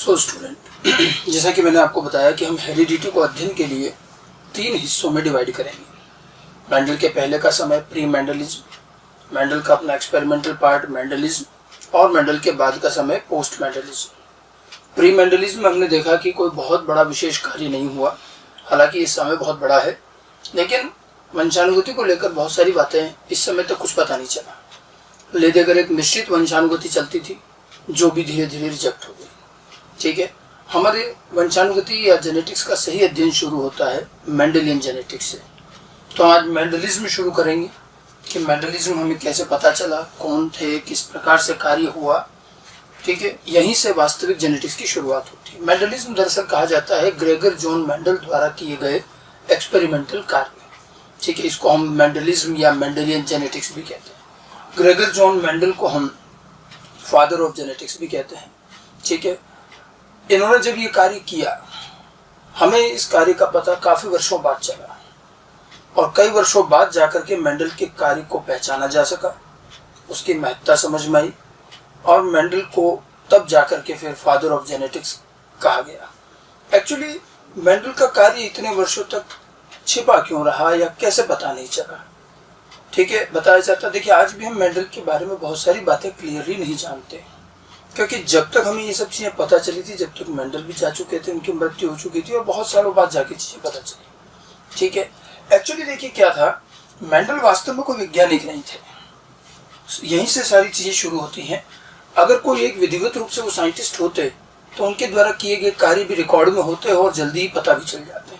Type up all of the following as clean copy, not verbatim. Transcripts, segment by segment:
So student, जैसा कि मैंने आपको बताया कि हम हेरिडिटी को अध्ययन के लिए 3 हिस्सों में डिवाइड करेंगे। मेंडल के पहले का समय प्री मेंडलिज्म, मेंडल का अपना एक्सपेरिमेंटल पार्ट मेंडलिज्म, और मेंडल के बाद का समय पोस्ट मेंडलिज्म। प्री मेंडलिज्म में हमने देखा कि कोई बहुत बड़ा विशेष कार्य नहीं हुआ, हालांकि इस समय बहुत बड़ा है, लेकिन वंशानुगति को लेकर बहुत सारी बातें इस समय तक कुछ पता नहीं चला। ले देकर एक निश्चित वंशानुगति चलती थी जो भी धीरे धीरे रिजेक्ट हो गई। ठीक है, हमारे वंशानुगति या जेनेटिक्स का सही अध्ययन शुरू होता है मेंडेलियन जेनेटिक्स से। तो आज मेंडलिज्म शुरू करेंगे कि मेंडलिज्म हमें कैसे पता चला, कौन थे, किस प्रकार से कार्य हुआ। ठीक है, यहीं से वास्तविक जेनेटिक्स की शुरुआत होती है। मेंडलिज्म दरअसल कहा जाता है ग्रेगर जॉन मेंडल द्वारा किए गए एक्सपेरिमेंटल कार्य। ठीक है, इसको हम मेंडलिज्म या मेंडेलियन जेनेटिक्स भी कहते हैं। ग्रेगर जॉन मेंडल को हम फादर ऑफ जेनेटिक्स भी कहते हैं। ठीक है, इन्होंने जब ये कार्य किया, हमें इस कार्य का पता काफी वर्षों बाद चला और कई वर्षों बाद जाकर के मेंडल के कार्य को पहचाना जा सका, उसकी महत्ता समझ में आई और मेंडल को तब जाकर के फिर फादर ऑफ जेनेटिक्स कहा गया। एक्चुअली मेंडल का कार्य इतने वर्षों तक छिपा क्यों रहा या कैसे पता नहीं चला? ठीक है, बताया जाता। देखिए, आज भी हम मेंडल के बारे में बहुत सारी बातें क्लियरली नहीं जानते, क्योंकि जब तक हमें ये सब चीजें पता चली थी, जब तक मेंडल भी जा चुके थे, उनकी मृत्यु हो चुकी थी और बहुत सालों बाद जाके चीजें पता चली। ठीक है, एक्चुअली देखिए क्या था, मेंडल वास्तव में कोई वैज्ञानिक नहीं थे। यहीं से सारी चीजें शुरू होती हैं। अगर कोई एक विधिवत रूप से वो साइंटिस्ट होते तो उनके द्वारा किए गए कार्य भी रिकॉर्ड में होते और जल्दी ही पता भी चल जाते।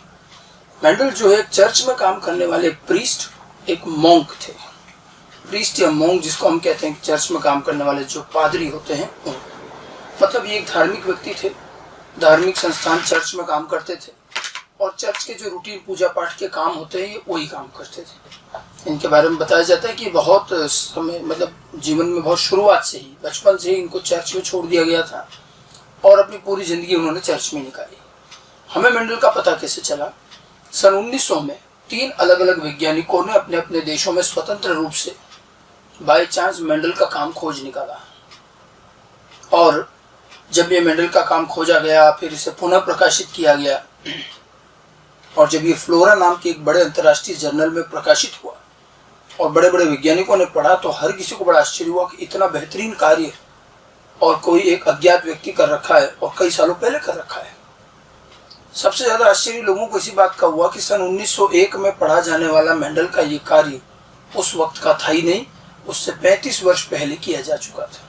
मेंडल जो है चर्च में काम करने वाले एक प्रीस्ट, एक मॉन्क थे। प्रीस्ट या मॉन्क जिसको हम कहते हैं, चर्च में काम करने वाले जो पादरी होते हैं, मतलब ये एक धार्मिक व्यक्ति थे। धार्मिक संस्थान चर्च में काम करते थे और चर्च के जो रूटीन पूजा पाठ के काम होते हैं, ये वही काम करते थे। इनके बारे में बताया जाता है कि बहुत समय, मतलब जीवन में बहुत शुरुआत से ही, बचपन से ही इनको चर्च में छोड़ दिया गया था और अपनी पूरी जिंदगी उन्होंने चर्च में निकाली। हमें मेंडल का पता कैसे चला? सन 1900 में 3 अलग अलग वैज्ञानिकों ने अपने अपने देशों में स्वतंत्र रूप से बाय चांस मेंडल का काम खोज निकाला और जब ये मेंडल का काम खोजा गया, फिर इसे पुनः प्रकाशित किया गया और जब ये फ्लोरा नाम के एक बड़े अंतर्राष्ट्रीय जर्नल में प्रकाशित हुआ और बड़े बड़े वैज्ञानिकों ने पढ़ा, तो हर किसी को बड़ा आश्चर्य हुआ कि इतना बेहतरीन कार्य और कोई एक अज्ञात व्यक्ति कर रखा है और कई सालों पहले कर रखा है। सबसे ज्यादा आश्चर्य लोगों को इसी बात का हुआ कि सन 1901 में पढ़ा जाने वाला मेंडल का ये कार्य उस वक्त का था ही नहीं, उससे 35 वर्ष पहले किया जा चुका था।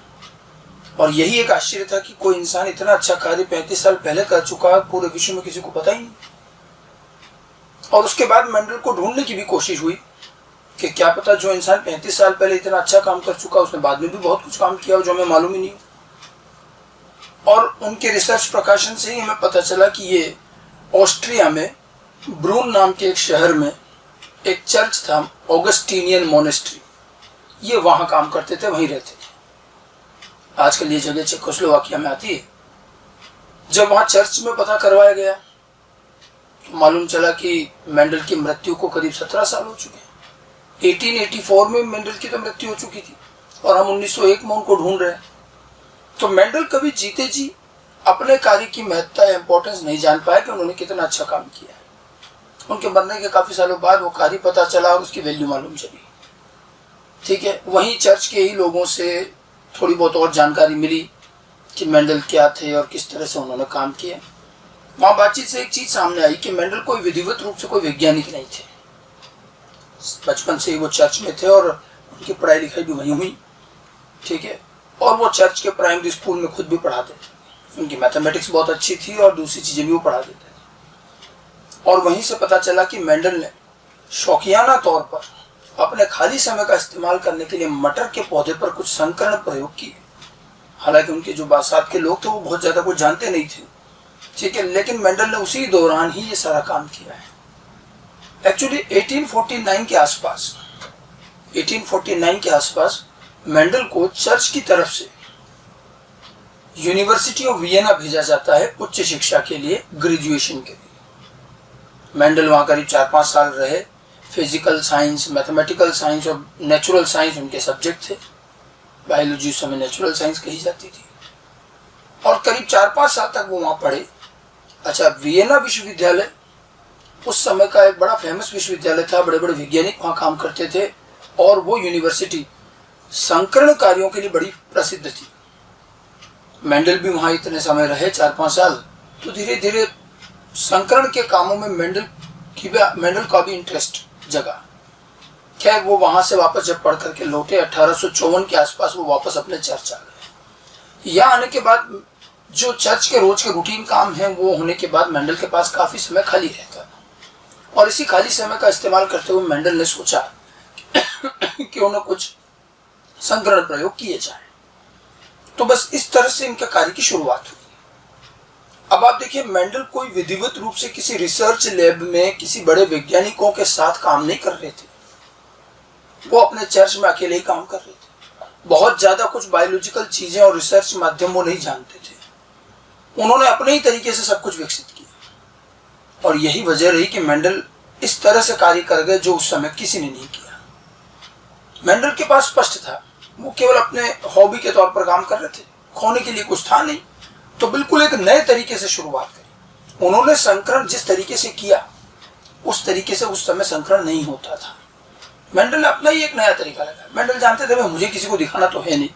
और यही एक आश्चर्य था कि कोई इंसान इतना अच्छा कार्य 35 साल पहले कर चुका, पूरे विश्व में किसी को पता ही नहीं। और उसके बाद मेंडल को ढूंढने की भी कोशिश हुई कि क्या पता जो इंसान 35 साल पहले इतना अच्छा काम कर चुका, उसने बाद में भी बहुत कुछ काम किया जो हमें मालूम ही नहीं। और उनके रिसर्च प्रकाशन से ही हमें पता चला कि ये ऑस्ट्रिया में ब्रून नाम के एक शहर में एक चर्च था, ऑगस्टीनियन मोनेस्ट्री, ये वहां काम करते थे, वहीं रहते थे। आजकल ये जगह चेकोस्लोवाकिया में आती है। जब वहां चर्च में पता करवाया गया तो मालूम चला कि मेंडल की मृत्यु को करीब 17 साल हो चुके। 1884 में मेंडल की तो मृत्यु हो चुकी थी और हम 1901 में उनको ढूंढ रहे हैं। तो मेंडल कभी जीते जी अपने कार्य की महत्ता या इंपॉर्टेंस नहीं जान पाए कि उन्होंने कितना अच्छा काम किया। उनके मरने के काफी सालों बाद वो कार्य पता चला और उसकी वैल्यू मालूम चली। ठीक है, वहीं चर्च के ही लोगों से थोड़ी बहुत और जानकारी मिली कि मेंडल क्या थे और किस तरह से उन्होंने काम किया। वहां बातचीत से एक चीज सामने आई कि मेंडल कोई विधिवत रूप से कोई वैज्ञानिक नहीं थे। बचपन से ही वो चर्च में थे और उनकी पढ़ाई लिखाई भी वहीं हुई। ठीक है, और वो चर्च के प्राइमरी स्कूल में खुद भी पढ़ाते थे। उनकी मैथमेटिक्स बहुत अच्छी थी और दूसरी चीजें भी वो पढ़ा देते थे। और वहीं से पता चला कि मेंडल ने शौकियाना तौर पर अपने खाली समय का इस्तेमाल करने के लिए मटर के पौधे पर कुछ संकरण प्रयोग किए। हालांकि उनके जो बासात के लोग थे वो बहुत ज्यादा कुछ जानते नहीं थे। ठीक है, लेकिन मेंडल ने उसी दौरान ही ये सारा काम किया है। एक्चुअली 1849 के आसपास मेंडल को चर्च की तरफ से यूनिवर्सिटी ऑफ वियना भेजा जाता है उच्च शिक्षा के लिए, ग्रेजुएशन के लिए। मेंडल वहां करीब 4-5 साल रहे। फिजिकल साइंस, मैथमेटिकल साइंस और नेचुरल साइंस उनके सब्जेक्ट थे। बायोलॉजी उस समय नेचुरल साइंस कही जाती थी। और करीब 4-5 साल तक वो वहाँ पढ़े। अच्छा, वियना विश्वविद्यालय उस समय का एक बड़ा फेमस विश्वविद्यालय था, बड़े बड़े वैज्ञानिक वहाँ काम करते थे और वो यूनिवर्सिटी संकरण कार्यों के लिए बड़ी प्रसिद्ध थी। मेंडल भी वहाँ इतने समय रहे, 4-5 साल, तो धीरे धीरे संकरण के कामों में मेंडल का भी इंटरेस्ट जगा। खैर, वो वहाँ से वापस जब पढ़ करके लौटे 1854 के आसपास वो वापस अपने चर्च आ गए। यहाँ आने के बाद जो चर्च के रोज के रूटीन काम हैं वो होने के बाद मेंडल के पास काफ़ी समय खाली रहता और इसी खाली समय का इस्तेमाल करते हुए मेंडल ने सोचा कि उन्हें कुछ संकरण प्रयोग किए जाए। तो बस इस तरह से इनके कार्य की शुरुआत हुई। अब आप देखिए, मेंडल कोई विधिवत रूप से किसी रिसर्च लैब में किसी बड़े वैज्ञानिकों के साथ काम नहीं कर रहे थे, वो अपने चर्च में अकेले ही काम कर रहे थे। बहुत ज्यादा कुछ बायोलॉजिकल चीजें और रिसर्च माध्यम वो नहीं जानते थे। उन्होंने अपने ही तरीके से सब कुछ विकसित किया और यही वजह रही कि मेंडल इस तरह से कार्य कर गए जो उस समय किसी ने नहीं किया। मेंडल के पास स्पष्ट था, वो केवल अपने हॉबी के तौर पर काम कर रहे थे, खोने के लिए कुछ था नहीं, तो बिल्कुल एक नए तरीके से शुरुआत करी। उन्होंने संकरण जिस तरीके से किया उस तरीके से उस समय संकरण नहीं होता था। मेंडल ने अपना ही एक नया तरीका लगाया। मेंडल जानते थे भाई मुझे किसी को दिखाना तो है नहीं,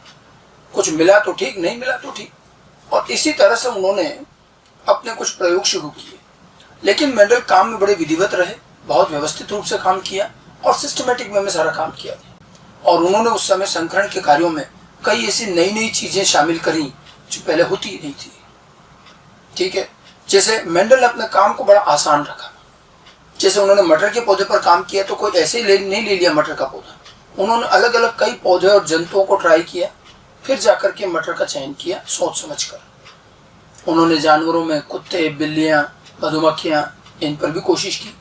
कुछ मिला तो ठीक, नहीं मिला तो ठीक, और इसी तरह से उन्होंने अपने कुछ प्रयोग शुरू किए। लेकिन मेंडल काम में बड़े विधिवत रहे, बहुत व्यवस्थित रूप से काम किया और सिस्टमेटिक वे में सारा काम किया। और उन्होंने उस समय संकरण के कार्यों में कई ऐसी नई नई चीजें शामिल करी जो पहले होती ही नहीं थी। ठीक है, जैसे मेंडल ने अपने काम को बड़ा आसान रखा। जैसे उन्होंने मटर के पौधे पर काम किया तो कोई ऐसे ही नहीं ले लिया मटर का पौधा, उन्होंने अलग अलग कई पौधे और जंतुओं को ट्राई किया, फिर जाकर के मटर का चयन किया सोच समझ कर। उन्होंने जानवरों में कुत्ते, बिल्लियां, मधुमक्खियां, इन पर भी कोशिश की।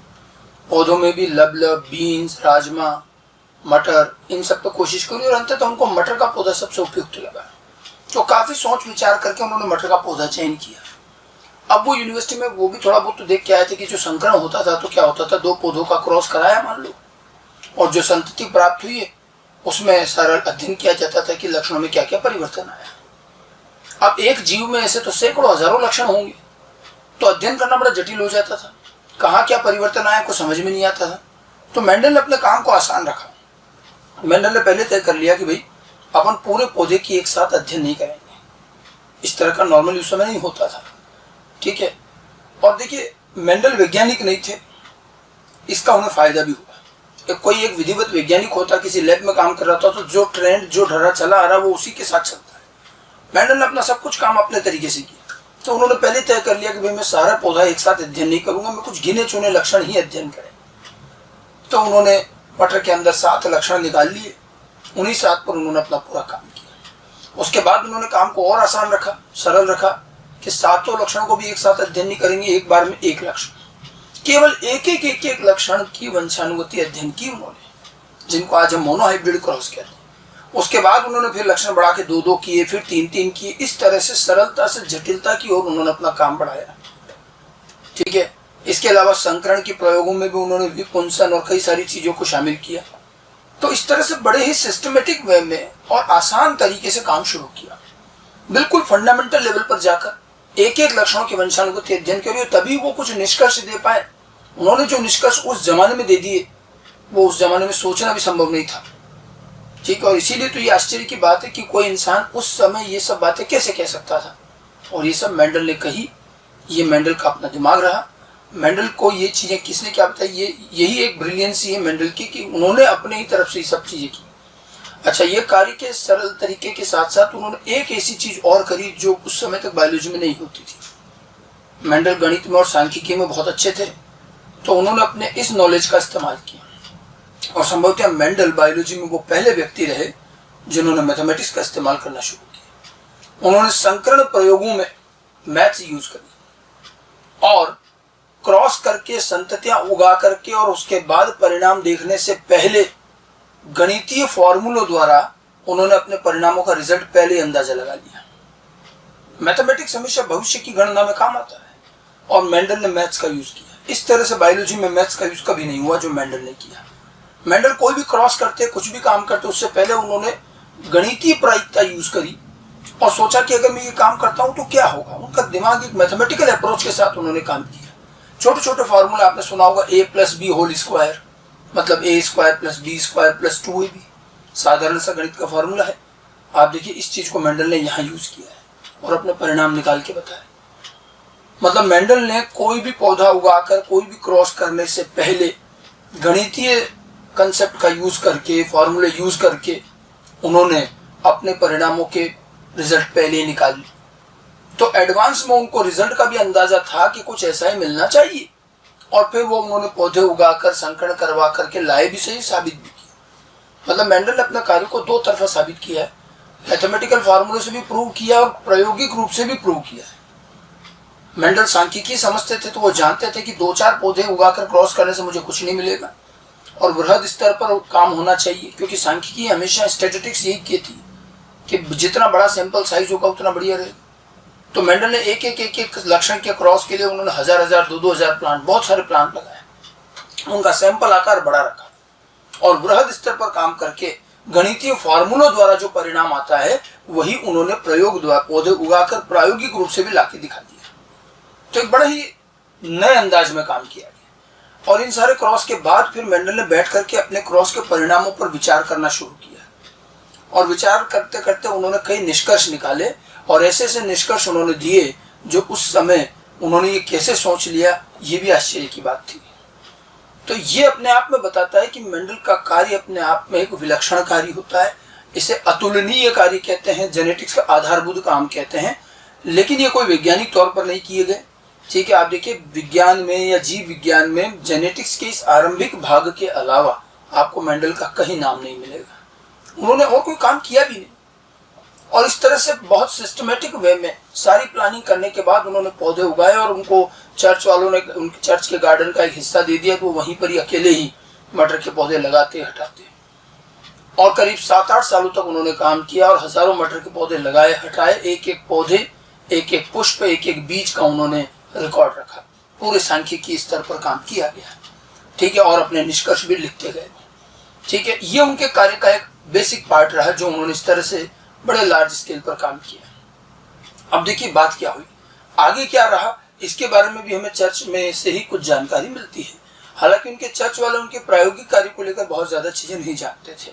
पौधों में भी लबलब, बीन्स, राजमा, मटर, इन सब पर कोशिश करी और अंततः उनको मटर का पौधा सबसे उपयुक्त लगा। तो काफी सोच विचार करके उन्होंने मटर का पौधा चयन किया। अब वो यूनिवर्सिटी में वो भी थोड़ा बहुत तो देख के आए थे कि जो संकरण होता था तो क्या होता था, दो पौधों का क्रॉस कराया मान लो, और जो संतति प्राप्त हुई है उसमें सरल अध्ययन किया जाता था कि लक्षणों में क्या क्या परिवर्तन आया। अब एक जीव में ऐसे तो सैकड़ों हजारों लक्षण होंगे, तो अध्ययन करना बड़ा जटिल हो जाता था, कहाँ क्या परिवर्तन आया कुछ समझ में नहीं आता था। तो मेंडल ने अपने काम को आसान रखा। मेंडल ने पहले तय कर लिया कि भाई अपन पूरे पौधे की एक साथ अध्ययन नहीं करेंगे, इस तरह का नॉर्मली उस समय नहीं होता था। ठीक है, और देखिए मेंडल वैज्ञानिक नहीं थे, इसका उन्हें फायदा भी हुआ। कोई एक विधिवत वैज्ञानिक होता, किसी लैब में काम कर रहा था, तो जो ट्रेंड जो ढर्रा चला आ रहा वो उसी के साथ चलता है। मेंडल ने अपना सब कुछ काम अपने तरीके से किया। तो उन्होंने पहले तय कर लिया कि भाई मैं सारा पौधा एक साथ अध्ययन नहीं करूंगा, मैं कुछ गिने चुने लक्षण ही अध्ययन करें। तो उन्होंने मटर के अंदर 7 लक्षण निकाल लिए, उन्हीं 7 पर उन्होंने अपना पूरा काम किया। उसके बाद उन्होंने काम को और आसान रखा, सरल रखा कि 7 लक्षणों को भी एक साथ अध्ययन नहीं करेंगे, एक बार में एक लक्षण, केवल एक लक्षण की वंशानुगति अध्ययन की उन्होंने, जिनको आज हम मोनोहाइब्रिड क्रॉस कहते हैं। उसके बाद उन्होंने फिर लक्षण बढ़ा के 2-2 किए, फिर 3-3 किए। इस तरह से सरलता से जटिलता की ओर उन्होंने अपना काम बढ़ाया। ठीक है, इसके अलावा संकरण के प्रयोगों में भी उन्होंने विपुंसन और कई सारी चीजों को शामिल किया। तो इस तरह से बड़े ही सिस्टमेटिक वे में और आसान तरीके से काम शुरू किया। बिल्कुल फंडामेंटल लेवल पर जाकर एक लक्षणों के वंशानुगति अध्ययन करिए, तभी वो कुछ निष्कर्ष दे पाए। उन्होंने जो निष्कर्ष उस जमाने में दे दिए वो उस जमाने में सोचना भी संभव नहीं था। ठीक है, और इसीलिए तो ये आश्चर्य की बात है कि कोई इंसान उस समय ये सब बातें कैसे कह सकता था, और ये सब मेंडल ने कही। ये मेंडल का अपना दिमाग रहा। मेंडल को ये चीजें किसने क्या बताई, यही एक ब्रिलियंसी है मेंडल की कि उन्होंने अपने ही तरफ से ये सब चीजें की। अच्छा, ये कार्य के सरल तरीके के साथ साथ उन्होंने एक ऐसी चीज और करी जो उस समय तक बायोलॉजी में नहीं होती थी। मेंडल गणित में और सांख्यिकी में बहुत अच्छे थे, तो उन्होंने अपने इस नॉलेज का इस्तेमाल किया, और संभवतः मेंडल बायोलॉजी में वो पहले व्यक्ति रहे जिन्होंने मैथमेटिक्स का इस्तेमाल करना शुरू किया। उन्होंने संकरण प्रयोगों में मैथ्स यूज करी और क्रॉस करके संततियां उगा करके और उसके बाद परिणाम देखने से पहले गणितीय फॉर्मूलों द्वारा उन्होंने अपने परिणामों का रिजल्ट पहले ही अंदाजा लगा लिया। मैथमेटिक्स हमेशा भविष्य की गणना में काम आता है, और मेंडल ने मैथ्स का यूज किया। इस तरह से बायोलॉजी में मैथ्स का यूज कभी नहीं हुआ जो मेंडल ने किया। मेंडल कोई भी क्रॉस करते, कुछ भी काम करते, उससे पहले उन्होंने गणितीय प्रायिकता यूज करी और सोचा कि अगर मैं ये काम करता हूं तो क्या होगा। उनका दिमाग एक मैथमेटिकल अप्रोच के साथ उन्होंने काम किया। छोटे छोटे फॉर्मूला आपने सुना होगा, a+b² मतलब a² + b² + 2ab, साधारण सा गणित का फॉर्मूला है। आप देखिए इस चीज को मेंडल ने यहाँ यूज किया है और अपने परिणाम निकाल के बताया। मतलब मेंडल ने कोई भी पौधा उगाकर कोई भी क्रॉस करने से पहले गणितीय कंसेप्ट का यूज करके, फॉर्मूले यूज करके उन्होंने अपने परिणामों के रिजल्ट पहले ही निकाल लिए। तो एडवांस में उनको रिजल्ट का भी अंदाजा था कि कुछ ऐसा ही मिलना चाहिए, और फिर वो उन्होंने पौधे उगाकर संकरण करवा करके लाए भी सही, साबित भी किया। मतलब मेंडल ने अपने कार्य को दो तरफा साबित किया है, मैथमेटिकल फार्मूले से भी प्रूव किया और प्रायोगिक रूप से भी प्रूव किया है। मेंडल सांख्यिकी समझते थे, तो वो जानते थे कि 2-4 पौधे उगाकर क्रॉस करने से मुझे कुछ नहीं मिलेगा और वृहद स्तर पर काम होना चाहिए, क्योंकि सांख्यिकी हमेशा स्टैटिस्टिक्स यही की थी कि जितना बड़ा सैंपल साइज होगा उतना बढ़िया रहेगा। तो मेंडल ने एक लक्षण के क्रॉस के लिए उन्होंने 1000, 2,000 प्लांट, बहुत सारे प्लांट लगाए, उनका सैंपल आकार बड़ा रखा और वृहद स्तर पर काम करके गणितीय फॉर्मूलों द्वारा जो परिणाम आता है वही उन्होंने प्रयोग द्वारा पौधे उगाकर प्रायोगिक रूप से भी लाके दिखा दिया। तो एक बड़ा ही नए अंदाज में काम किया गया। और इन सारे क्रॉस के बाद फिर मेंडल ने बैठ करके अपने क्रॉस के परिणामों पर विचार करना शुरू किया, और विचार करते करते उन्होंने कई निष्कर्ष निकाले और ऐसे ऐसे निष्कर्ष उन्होंने दिए जो उस समय उन्होंने ये कैसे सोच लिया, ये भी आश्चर्य की बात थी। तो ये अपने आप में बताता है कि मेंडल का कार्य अपने आप में एक विलक्षण कार्य होता है। इसे अतुलनीय कार्य कहते हैं, जेनेटिक्स का आधारभूत काम कहते हैं, लेकिन ये कोई वैज्ञानिक तौर पर नहीं किए गए। ठीक है, आप देखिए विज्ञान में या जीव विज्ञान में जेनेटिक्स के इस आरंभिक भाग के अलावा आपको मेंडल का कहीं नाम नहीं मिलेगा। उन्होंने और कोई काम किया भी नहीं, और इस तरह से बहुत सिस्टमेटिक वे में सारी प्लानिंग करने के बाद उन्होंने पौधे उगाए और उनको चर्च वालों ने उनके चर्च के गार्डन का एक हिस्सा दे दिया, तो वो वहीं पर ही अकेले ही मटर के पौधे लगाते हटाते, और करीब 7-8 सालों तक उन्होंने काम किया और हजारों मटर के पौधे लगाए हटाए। एक एक पौधे, एक एक पुष्प, एक एक बीज का उन्होंने रिकॉर्ड रखा। पूरे सांख्यिकी स्तर पर काम किया गया, ठीक है, और अपने निष्कर्ष भी लिखते गए। ठीक है, ये उनके कार्य का एक बेसिक पार्ट रहा जो उन्होंने इस तरह से बड़े लार्ज स्केल पर काम किया। अब देखिए बात क्या हुई, आगे क्या रहा, इसके बारे में भी हमें चर्च में से ही कुछ जानकारी मिलती है। हालांकि उनके चर्च वाले उनके प्रायोगिक कार्य को लेकर बहुत ज्यादा चीजें नहीं जानते थे।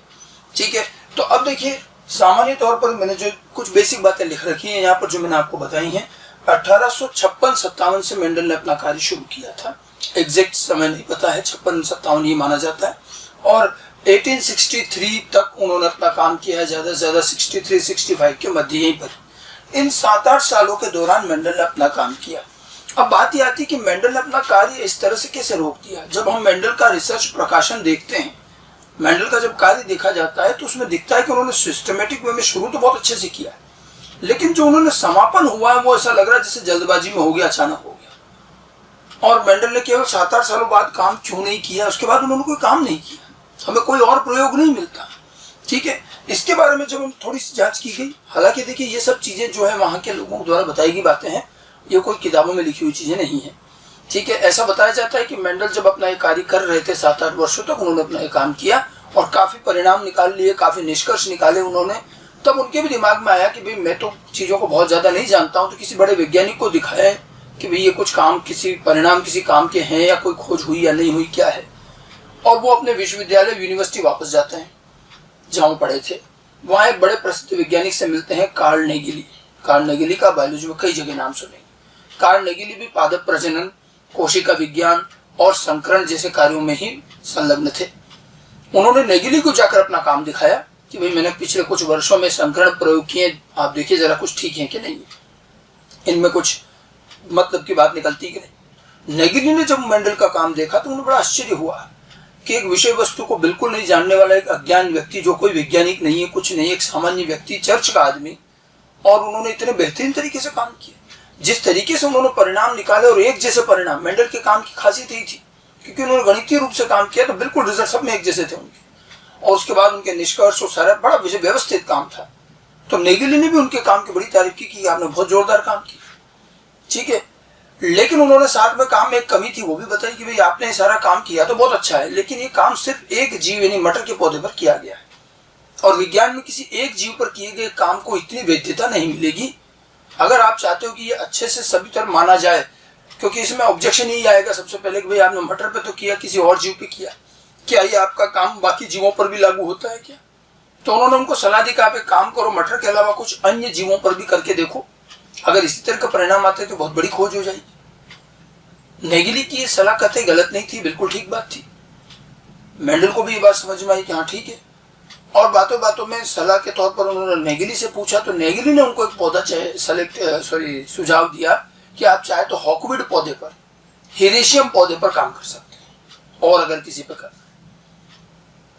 ठीक है, तो अब देखिए सामान्य तौर पर मैंने जो कुछ बेसिक बातें लिख रखी हैं यहाँ पर, जो मैंने आपको बताई हैं, 1856-57 से मेंडल ने अपना कार्य शुरू किया था। एग्जैक्ट समय नहीं पता है, 56-57 ही माना जाता है, और 1863 तक उन्होंने अपना काम किया है, ज्यादा से ज्यादा 63-65 के मध्य यहीं पर। इन 7-8 सालों के दौरान मेंडल ने अपना काम किया। अब बात यह आती है कि मेंडल ने अपना कार्य इस तरह से कैसे रोक दिया। जब हम मेंडल का रिसर्च प्रकाशन देखते हैं, मेंडल का जब कार्य देखा जाता है तो उसमें दिखता है कि उन्होंने सिस्टमेटिक वे में शुरू तो बहुत अच्छे से किया है, लेकिन जो उन्होंने समापन हुआ है वो ऐसा लग रहा है जैसे जल्दबाजी में हो गया, अचानक हो गया। और मेंडल ने केवल 7-8 सालों बाद काम क्यों नहीं किया, उसके बाद उन्होंने कोई काम नहीं किया, हमें कोई और प्रयोग नहीं मिलता। ठीक है, इसके बारे में जब हम थोड़ी सी जांच की गई, हालांकि देखिए ये सब चीजें जो है वहां के लोगों द्वारा बताई गई बातें हैं, ये कोई किताबों में लिखी हुई चीजें नहीं है। ठीक है, ऐसा बताया जाता है कि मेंडल जब अपना ये कार्य कर रहे थे 7-8 वर्षों तक उन्होंने अपना ये काम किया और काफी परिणाम निकाल लिए, काफी निष्कर्ष निकाले उन्होंने। तब उनके भी दिमाग में आया कि भाई मैं तो चीजों को बहुत ज्यादा नहीं जानता हूँ, तो किसी बड़े वैज्ञानिक को दिखाया कि भाई ये कुछ काम, किसी परिणाम किसी काम के हैं या कोई खोज हुई या नहीं हुई, क्या है। और वो अपने विश्वविद्यालय यूनिवर्सिटी वापस जाते हैं जहाँ पढ़े थे। वहाँ एक बड़े प्रसिद्ध वैज्ञानिक से मिलते हैं, कार्ल नेगिली। कार्ल नेगिली का बायोलॉजी में कई जगह नाम सुनेंगे। कार्ल नेगिली भी पादप प्रजनन, कोशिका विज्ञान और संकरण जैसे कार्यों में ही संलग्न थे। उन्होंने नेगिली को जाकर अपना काम दिखाया कि भाई मैंने पिछले कुछ वर्षों में संकरण प्रयोग किए, आप देखिए जरा कुछ ठीक है कि नहीं, इनमें कुछ मतलब की बात निकलती कि नहीं। नेगिली ने जब मेंडल का काम देखा तो उन्हें बड़ा आश्चर्य हुआ कि एक विषय वस्तु को बिल्कुल नहीं जानने वाला एक अज्ञान व्यक्ति, जो कोई वैज्ञानिक नहीं है, कुछ नहीं, एक सामान्य व्यक्ति, चर्च का आदमी, और उन्होंने इतने बेहतरीन तरीके से काम किया। जिस तरीके से उन्होंने परिणाम निकाले और एक जैसे परिणाम, मेंडल के काम की खासियत यही थी क्योंकि उन्होंने गणितीय रूप से काम किया, तो बिल्कुल रिजल्ट सब में एक जैसे थे उनके, और उसके बाद उनके निष्कर्ष और सारा बड़ा व्यवस्थित काम था। तो नेगिली ने भी उनके काम की बड़ी तारीफ की कि आपने बहुत जोरदार काम किया। ठीक है, लेकिन उन्होंने साथ में काम में एक कमी थी, वो भी बताई कि भाई आपने सारा काम किया तो बहुत अच्छा है, लेकिन ये काम सिर्फ एक जीव यानी मटर के पौधे पर किया गया है। और विज्ञान में किसी एक जीव पर किए गए काम को इतनी वैधता नहीं मिलेगी। अगर आप चाहते हो कि ये अच्छे से सभी तरह माना जाए, क्योंकि इसमें ऑब्जेक्शन यही आएगा सबसे पहले कि भाई आपने मटर पे तो किया, किसी और जीव पे किया, क्या ये आपका काम बाकी जीवों पर भी लागू होता है क्या? तो उन्होंने उनको सलाह दी कि आप एक काम करो, मटर के अलावा कुछ अन्य जीवों पर भी करके देखो, अगर इसी तरह का परिणाम आते तो बहुत बड़ी खोज हो जाएगी। नेगिली की ये सलाह कतई गलत नहीं थी, बिल्कुल ठीक बात थी। मेंडल को भी ये बात समझ में आई कि हाँ ठीक है। और बातों बातों में सलाह के तौर पर उन्होंने नेगिली से पूछा, तो नेगिली ने उनको एक पौधा सुझाव दिया कि आप चाहे तो हॉकवुड पौधे पर, हिरेशियम पौधे पर काम कर सकते हैं, और अगर किसी पर करना।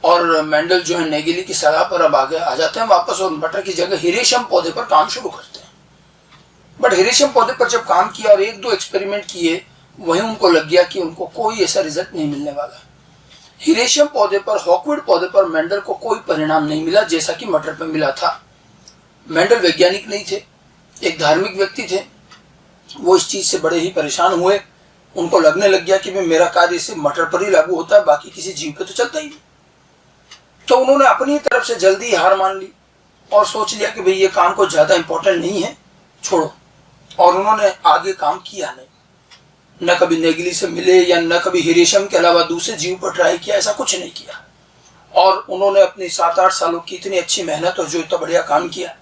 और मेंडल जो है नेगिली की सलाह पर अब आगे आ जाते हैं वापस, और मटर की जगह हिरेशियम पौधे पर काम शुरू करते हैं। बट हिरेशियम पौधे पर जब काम किया और एक दो एक्सपेरिमेंट किए, वहीं उनको लग गया कि उनको कोई ऐसा रिजल्ट नहीं मिलने वाला। हिरेशियम पौधे पर, हॉकवुड पौधे पर मेंडल को कोई परिणाम नहीं मिला जैसा कि मटर पर मिला था। मेंडल वैज्ञानिक नहीं थे, एक धार्मिक व्यक्ति थे। वो इस चीज से बड़े ही परेशान हुए। उनको लगने लग गया कि मेरा कार्य सिर्फ मटर पर ही लागू होता है, बाकी किसी जीव पे तो चलता ही नहीं। तो उन्होंने अपनी तरफ से जल्दी हार मान ली और सोच लिया कि भाई ये काम को ज्यादा इंपॉर्टेंट नहीं है, छोड़ो। और उन्होंने आगे काम किया नहीं, न कभी नेगिली से मिले या न कभी हिरेशियम के अलावा दूसरे जीव पर ट्राई किया, ऐसा कुछ नहीं किया। और उन्होंने अपनी 7-8 सालों की इतनी अच्छी मेहनत और जो इतना बढ़िया काम किया,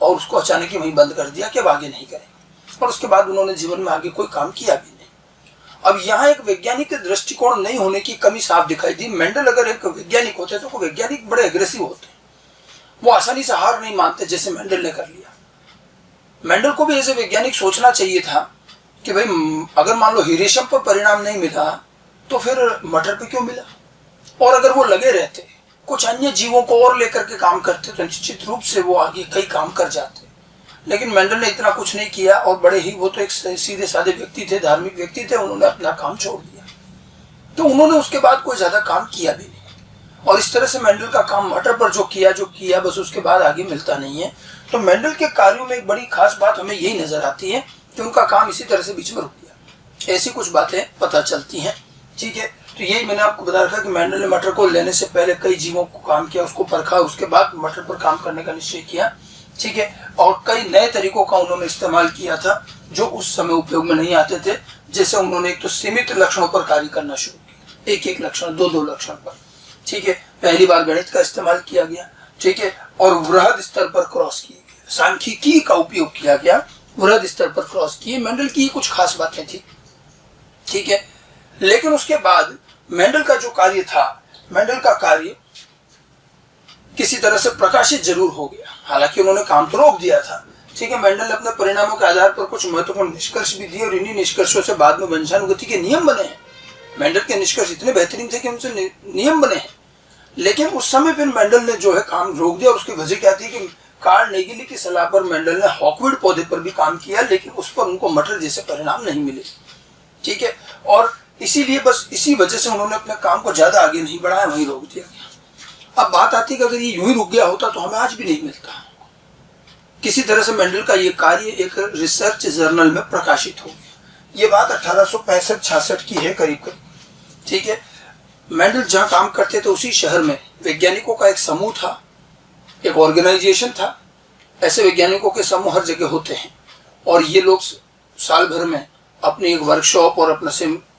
और उसको अचानक ही वहीं बंद कर दिया कि अब आगे नहीं करेंगे। और उसके बाद उन्होंने जीवन में आगे कोई काम किया भी नहीं। अब यहाँ एक वैज्ञानिक दृष्टिकोण नहीं होने की कमी साफ दिखाई दी। मेंडल अगर एक वैज्ञानिक होते तो वैज्ञानिक बड़े एग्रेसिव होते, वो आसानी से हार नहीं मानते जैसे मेंडल ने कर लिया। मेंडल को भी ऐसे वैज्ञानिक सोचना चाहिए था कि भाई अगर मान लो हिरेशियम पर परिणाम नहीं मिला तो फिर मटर पे क्यों मिला। और अगर वो लगे रहते, कुछ अन्य जीवों को और लेकर के काम करते, तो निश्चित रूप से वो आगे कई काम कर जाते। लेकिन मेंडल ने इतना कुछ नहीं किया, और बड़े ही, वो तो एक सीधे साधे व्यक्ति थे, धार्मिक व्यक्ति थे, उन्होंने अपना काम छोड़ दिया। तो उन्होंने उसके बाद कोई ज्यादा काम किया भी नहीं। और इस तरह से मेंडल का काम मटर पर जो किया बस उसके बाद आगे मिलता नहीं है। तो मेंडल के कार्यों में एक बड़ी खास बात हमें यही नजर आती है कि उनका काम इसी तरह से बीच में रुक गया। ऐसी कुछ बातें पता चलती हैं, ठीक है। तो यही मैंने आपको बता रखा कि मेंडल ने मटर को लेने से पहले कई जीवों को काम किया, उसको परखा, उसके बाद मटर पर काम करने का निश्चय किया, ठीक है। और कई नए तरीकों का उन्होंने इस्तेमाल किया था जो उस समय उपयोग में नहीं आते थे। जैसे उन्होंने एक तो सीमित लक्षणों पर कार्य करना शुरू किया, एक लक्षण, दो लक्षण पर, ठीक है। पहली बार गणित का इस्तेमाल किया गया, ठीक है। और वृहद स्तर पर क्रॉस किया गया, सांख्यिकी का उपयोग किया गया, वृहद स्तर पर क्रॉस किए। मेंडल की कुछ खास बातें थी, ठीक है। लेकिन उसके बाद मेंडल का जो कार्य था, मेंडल का कार्य किसी तरह से प्रकाशित जरूर हो गया। हालांकि उन्होंने काम तो रोक दिया था, ठीक है। मेंडल ने अपने परिणामों के आधार पर कुछ महत्वपूर्ण निष्कर्ष भी दिए, और इन्हीं निष्कर्षों से बाद में वंशानुगति के नियम बने हैं। मेंडल के निष्कर्ष इतने बेहतरीन थे कि उनसे नियम बने हैं। लेकिन उस समय फिर मेंडल ने जो है काम रोक दिया, और उसकी वजह क्या थी कि कार्ल नेगिली की सलाह पर मेंडल ने हॉकवुड पौधे पर भी काम किया, लेकिन उस पर उनको मटर जैसे परिणाम नहीं मिले, ठीक है। और इसीलिए बस इसी वजह से उन्होंने अपने काम को ज्यादा आगे नहीं बढ़ाया, वहीं रोक दिया गया। अब बात आती है कि अगर ये यूं ही रुक गया होता तो हमें आज भी नहीं मिलता। किसी तरह से मेंडल का ये कार्य एक रिसर्च जर्नल में प्रकाशित हो गया। ये बात 1865-66 की है करीब, ठीक है। मेंडल जहाँ काम करते थे उसी शहर में वैज्ञानिकों का एक समूह था, एक ऑर्गेनाइजेशन था। ऐसे वैज्ञानिकों के समूह हर जगह होते हैं, और ये लोग साल भर में अपनी एक वर्कशॉप और अपना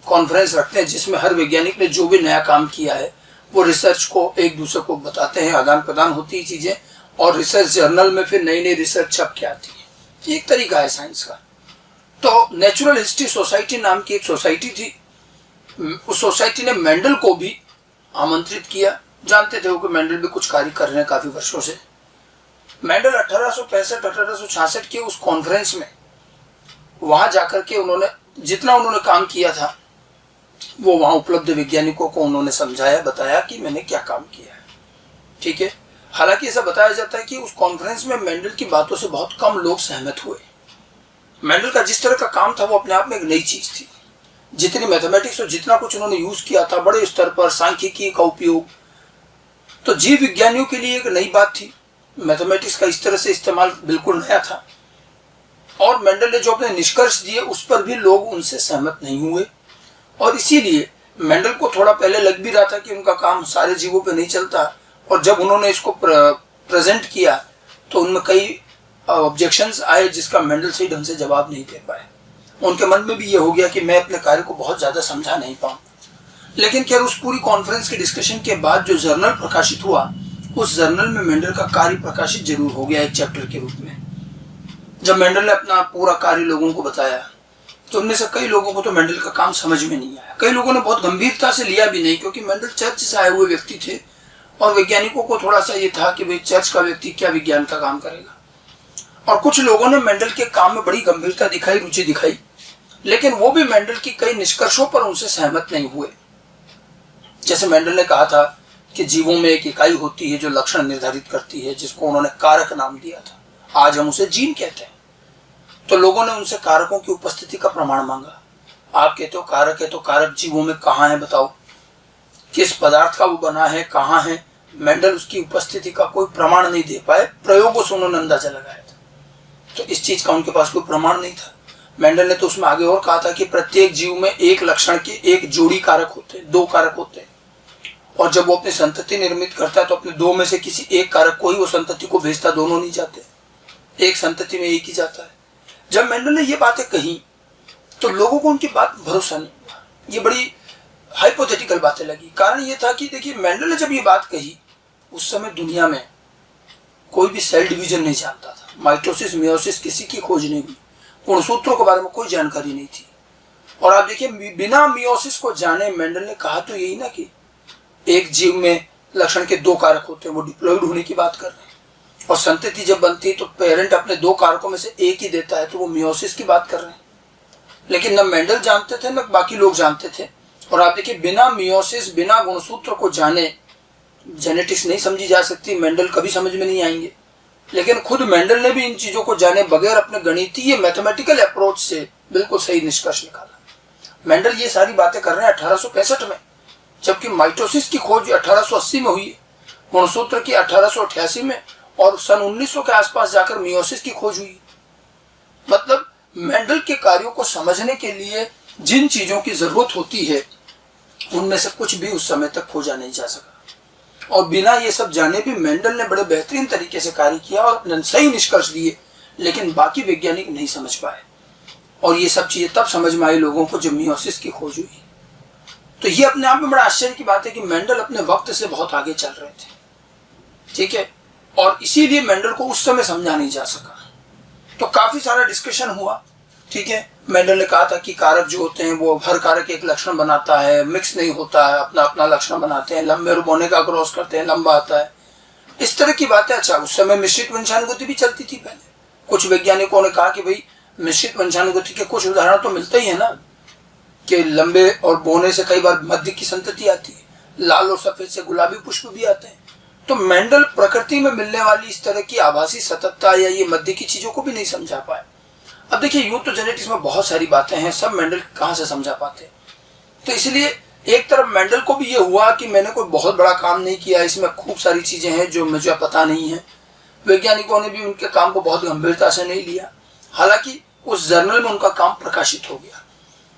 कॉन्फ्रेंस रखते हैं, जिसमें हर वैज्ञानिक ने जो भी नया काम किया है वो रिसर्च को एक दूसरे को बताते हैं, आदान प्रदान होती है चीजें, और रिसर्च जर्नल में फिर नई नई रिसर्च छप के आती है। एक तरीका है साइंस का। तो नेचुरल हिस्ट्री सोसाइटी नाम की एक सोसाइटी थी। उस सोसाइटी ने मेंडल को भी आमंत्रित किया। जानते थे वो कि मेंडल भी कुछ कार्य कर रहे हैं काफी वर्षों से। मेंडल 1865-1866 के उस कॉन्फ्रेंस में वहां जाकर के उन्होंने जितना उन्होंने काम किया था वो वहां उपलब्ध वैज्ञानिकों को उन्होंने समझाया, बताया कि मैंने क्या काम किया है, ठीक है। हालांकि ऐसा बताया जाता है कि उस कॉन्फ्रेंस में मेंडल की बातों से बहुत कम लोग सहमत हुए। मेंडल का जिस तरह का काम था वो अपने आप में एक नई चीज थी। जितनी मैथमेटिक्स और जितना कुछ उन्होंने यूज किया था बड़े स्तर पर, सांख्यिकी का उपयोग, तो जीव विज्ञानियों के लिए एक नई बात थी। मैथमेटिक्स का इस तरह से इस्तेमाल बिल्कुल नया था। और मेंडल ने जो अपने निष्कर्ष दिए उस पर भी लोग उनसे सहमत नहीं हुए, और इसीलिए मेंडल को थोड़ा पहले लग भी रहा था कि उनका काम सारे जीवों पे नहीं चलता, और जब उन्होंने इसको प्रेजेंट किया तो उनमें कई ऑब्जेक्शंस आए जिसका मेंडल सही ढंग से जवाब नहीं दे पाए। उनके मन में भी ये हो गया कि मैं अपने कार्य को बहुत ज़्यादा समझा नहीं पाऊँ। लेकिन खैर उस पूरी कॉन्फ्रेंस के डिस्कशन के बाद जो जर्नल प्रकाशित हुआ, उस जर्नल में मेंडल का कार्य प्रकाशित जरूर हो गया एक चैप्टर के रूप में। जब मेंडल ने अपना पूरा कार्य लोगों को बताया तो उनमें से कई लोगों को तो मेंडल का काम समझ में नहीं आया। कई लोगों ने बहुत गंभीरता से लिया भी नहीं, क्योंकि मेंडल चर्च से आए हुए व्यक्ति थे और वैज्ञानिकों को थोड़ा सा ये था कि भाई चर्च का व्यक्ति क्या विज्ञान का काम करेगा। और कुछ लोगों ने मेंडल के काम में बड़ी गंभीरता दिखाई, रुचि दिखाई, लेकिन वो भी मेंडल की कई निष्कर्षों पर उनसे सहमत नहीं हुए। जैसे मेंडल ने कहा था कि जीवों में एक इकाई होती है जो लक्षण निर्धारित करती है, जिसको उन्होंने कारक नाम दिया था। आज हम उसे जीन कहते हैं। तो लोगों ने उनसे कारकों की उपस्थिति का प्रमाण मांगा। आप कहते हो कारक है, तो कारक जीवों में कहाँ है बताओ, किस पदार्थ का वो बना है, कहाँ है। मेंडल उसकी उपस्थिति का कोई प्रमाण नहीं दे पाए, प्रयोगों से उन्होंने अंदाजा लगाया था। तो इस चीज का उनके पास कोई प्रमाण नहीं था। मेंडल ने तो उसमें आगे और कहा था कि प्रत्येक जीव में एक लक्षण के एक जोड़ी कारक होते हैं, 2 कारक होते हैं, और जब वो अपनी संतति निर्मित करता है तो अपने 2 में से किसी एक कारक को ही वो संतति को भेजता, दोनों नहीं जाते, एक संतति में एक ही जाता है। जब मेंडल ने ये बातें कही तो लोगों को उनकी बात भरोसा नहीं हुआ। ये बड़ी हाइपोथेटिकल बातें लगी। कारण ये था कि देखिए, मेंडल ने जब ये बात कही उस समय दुनिया में कोई भी सेल डिवीजन नहीं जानता था, माइटोसिस मियोसिस किसी की खोज नहीं हुई, गुणसूत्रों के बारे में कोई जानकारी नहीं थी। और आप देखिए, बिना मियोसिस को जाने मेंडल ने कहा तो यही ना कि एक जीव में लक्षण के 2 कारक होते हैं, वो डिप्लॉइड होने की बात कर रहे हैं। और संतति जब बनती है तो पेरेंट अपने 2 कारकों में से एक ही देता है, तो वो मियोसिस की बात कर रहे हैं। लेकिन न मेंडल जानते थे न बाकी लोग जानते थे। और आप देखिए, बिना मियोसिस, बिना गुणसूत्र को जाने जेनेटिक्स नहीं समझी जा सकती, मेंडल कभी समझ में नहीं आएंगे। लेकिन खुद मेंडल ने भी इन चीजों को जाने बगैर अपने गणितीय मैथमेटिकल अप्रोच से बिल्कुल सही निष्कर्ष निकाला। मेंडल ये सारी बातें कर रहे हैं 1865 में, जबकि माइटोसिस की खोज 1880 में हुई है, गुणसूत्र की 1888 में, और सन 1900 के आसपास जाकर मियोसिस की खोज हुई। मतलब मेंडल के कार्यों को समझने के लिए जिन चीजों की जरूरत होती है उनमें से कुछ भी उस समय तक खोजा नहीं जा सका। और बिना ये सब जाने भी मेंडल ने बड़े बेहतरीन तरीके से कार्य किया और सही निष्कर्ष दिए, लेकिन बाकी वैज्ञानिक नहीं समझ पाए। और ये सब चीजें तब समझ में आई लोगों को जब मियोसिस की खोज हुई। तो ये अपने आप में बड़ा आश्चर्य की बात है कि मेंडल अपने वक्त से बहुत आगे चल रहे थे, ठीक है, और इसीलिए मेंडल को उस समय समझा नहीं जा सका। तो काफी सारा डिस्कशन हुआ, ठीक है। मेंडल ने कहा था कि कारक जो होते हैं वो हर कारक एक लक्षण बनाता है, मिक्स नहीं होता है, अपना अपना लक्षण बनाते हैं, लंबे और बौने का क्रॉस करते हैं, लंबा आता है, इस तरह की बातें। अच्छा, उस समय मिश्रित वंशानुगति भी चलती थी पहले। कुछ वैज्ञानिकों ने कहा कि भाई मिश्रित वंशानुगति के कुछ उदाहरण तो मिलते ही है ना, कि लंबे और बौने से कई बार मध्य की संतति आती है, लाल और सफेद से गुलाबी पुष्प भी आते हैं। तो मेंडल प्रकृति में मिलने वाली इस तरह की आभासी सततता या ये मध्य की चीजों को भी नहीं समझा पाए। अब देखिए, यूं तो जेनेटिक्स में बहुत सारी बातें हैं, सब मेंडल कहाँ से समझा पाते। तो इसलिए एक तरफ मेंडल को भी ये हुआ कि मैंने कोई बहुत बड़ा काम नहीं किया, इसमें खूब सारी चीजें हैं जो मुझे पता नहीं है। वैज्ञानिकों ने भी उनके काम को बहुत गंभीरता से नहीं लिया, हालांकि उस जर्नल में उनका काम प्रकाशित हो गया।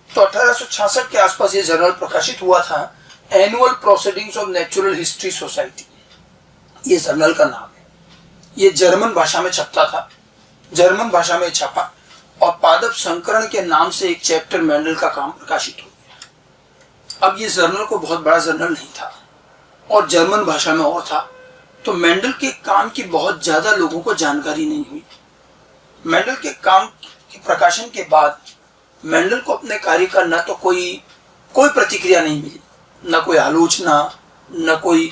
तो 1866 के आसपास ये जर्नल प्रकाशित हुआ था, annual proceedings of natural history society, ये जर्नल का नाम है। ये जर्मन भाषा में छपता था, जर्मन भाषा में छपा, और पादप संकरण के नाम से एक चैप्टर मेंडल का काम प्रकाशित हो गया। अब ये जर्नल को बहुत बड़ा जर्नल नहीं था और जर्मन भाषा में और था, तो मेंडल के काम की बहुत ज्यादा लोगों को जानकारी नहीं हुई। मेंडल के काम के प्रकाशन के बाद मेंडल को अपने कार्य का न तो कोई प्रतिक्रिया नहीं मिली, न कोई आलोचना, न कोई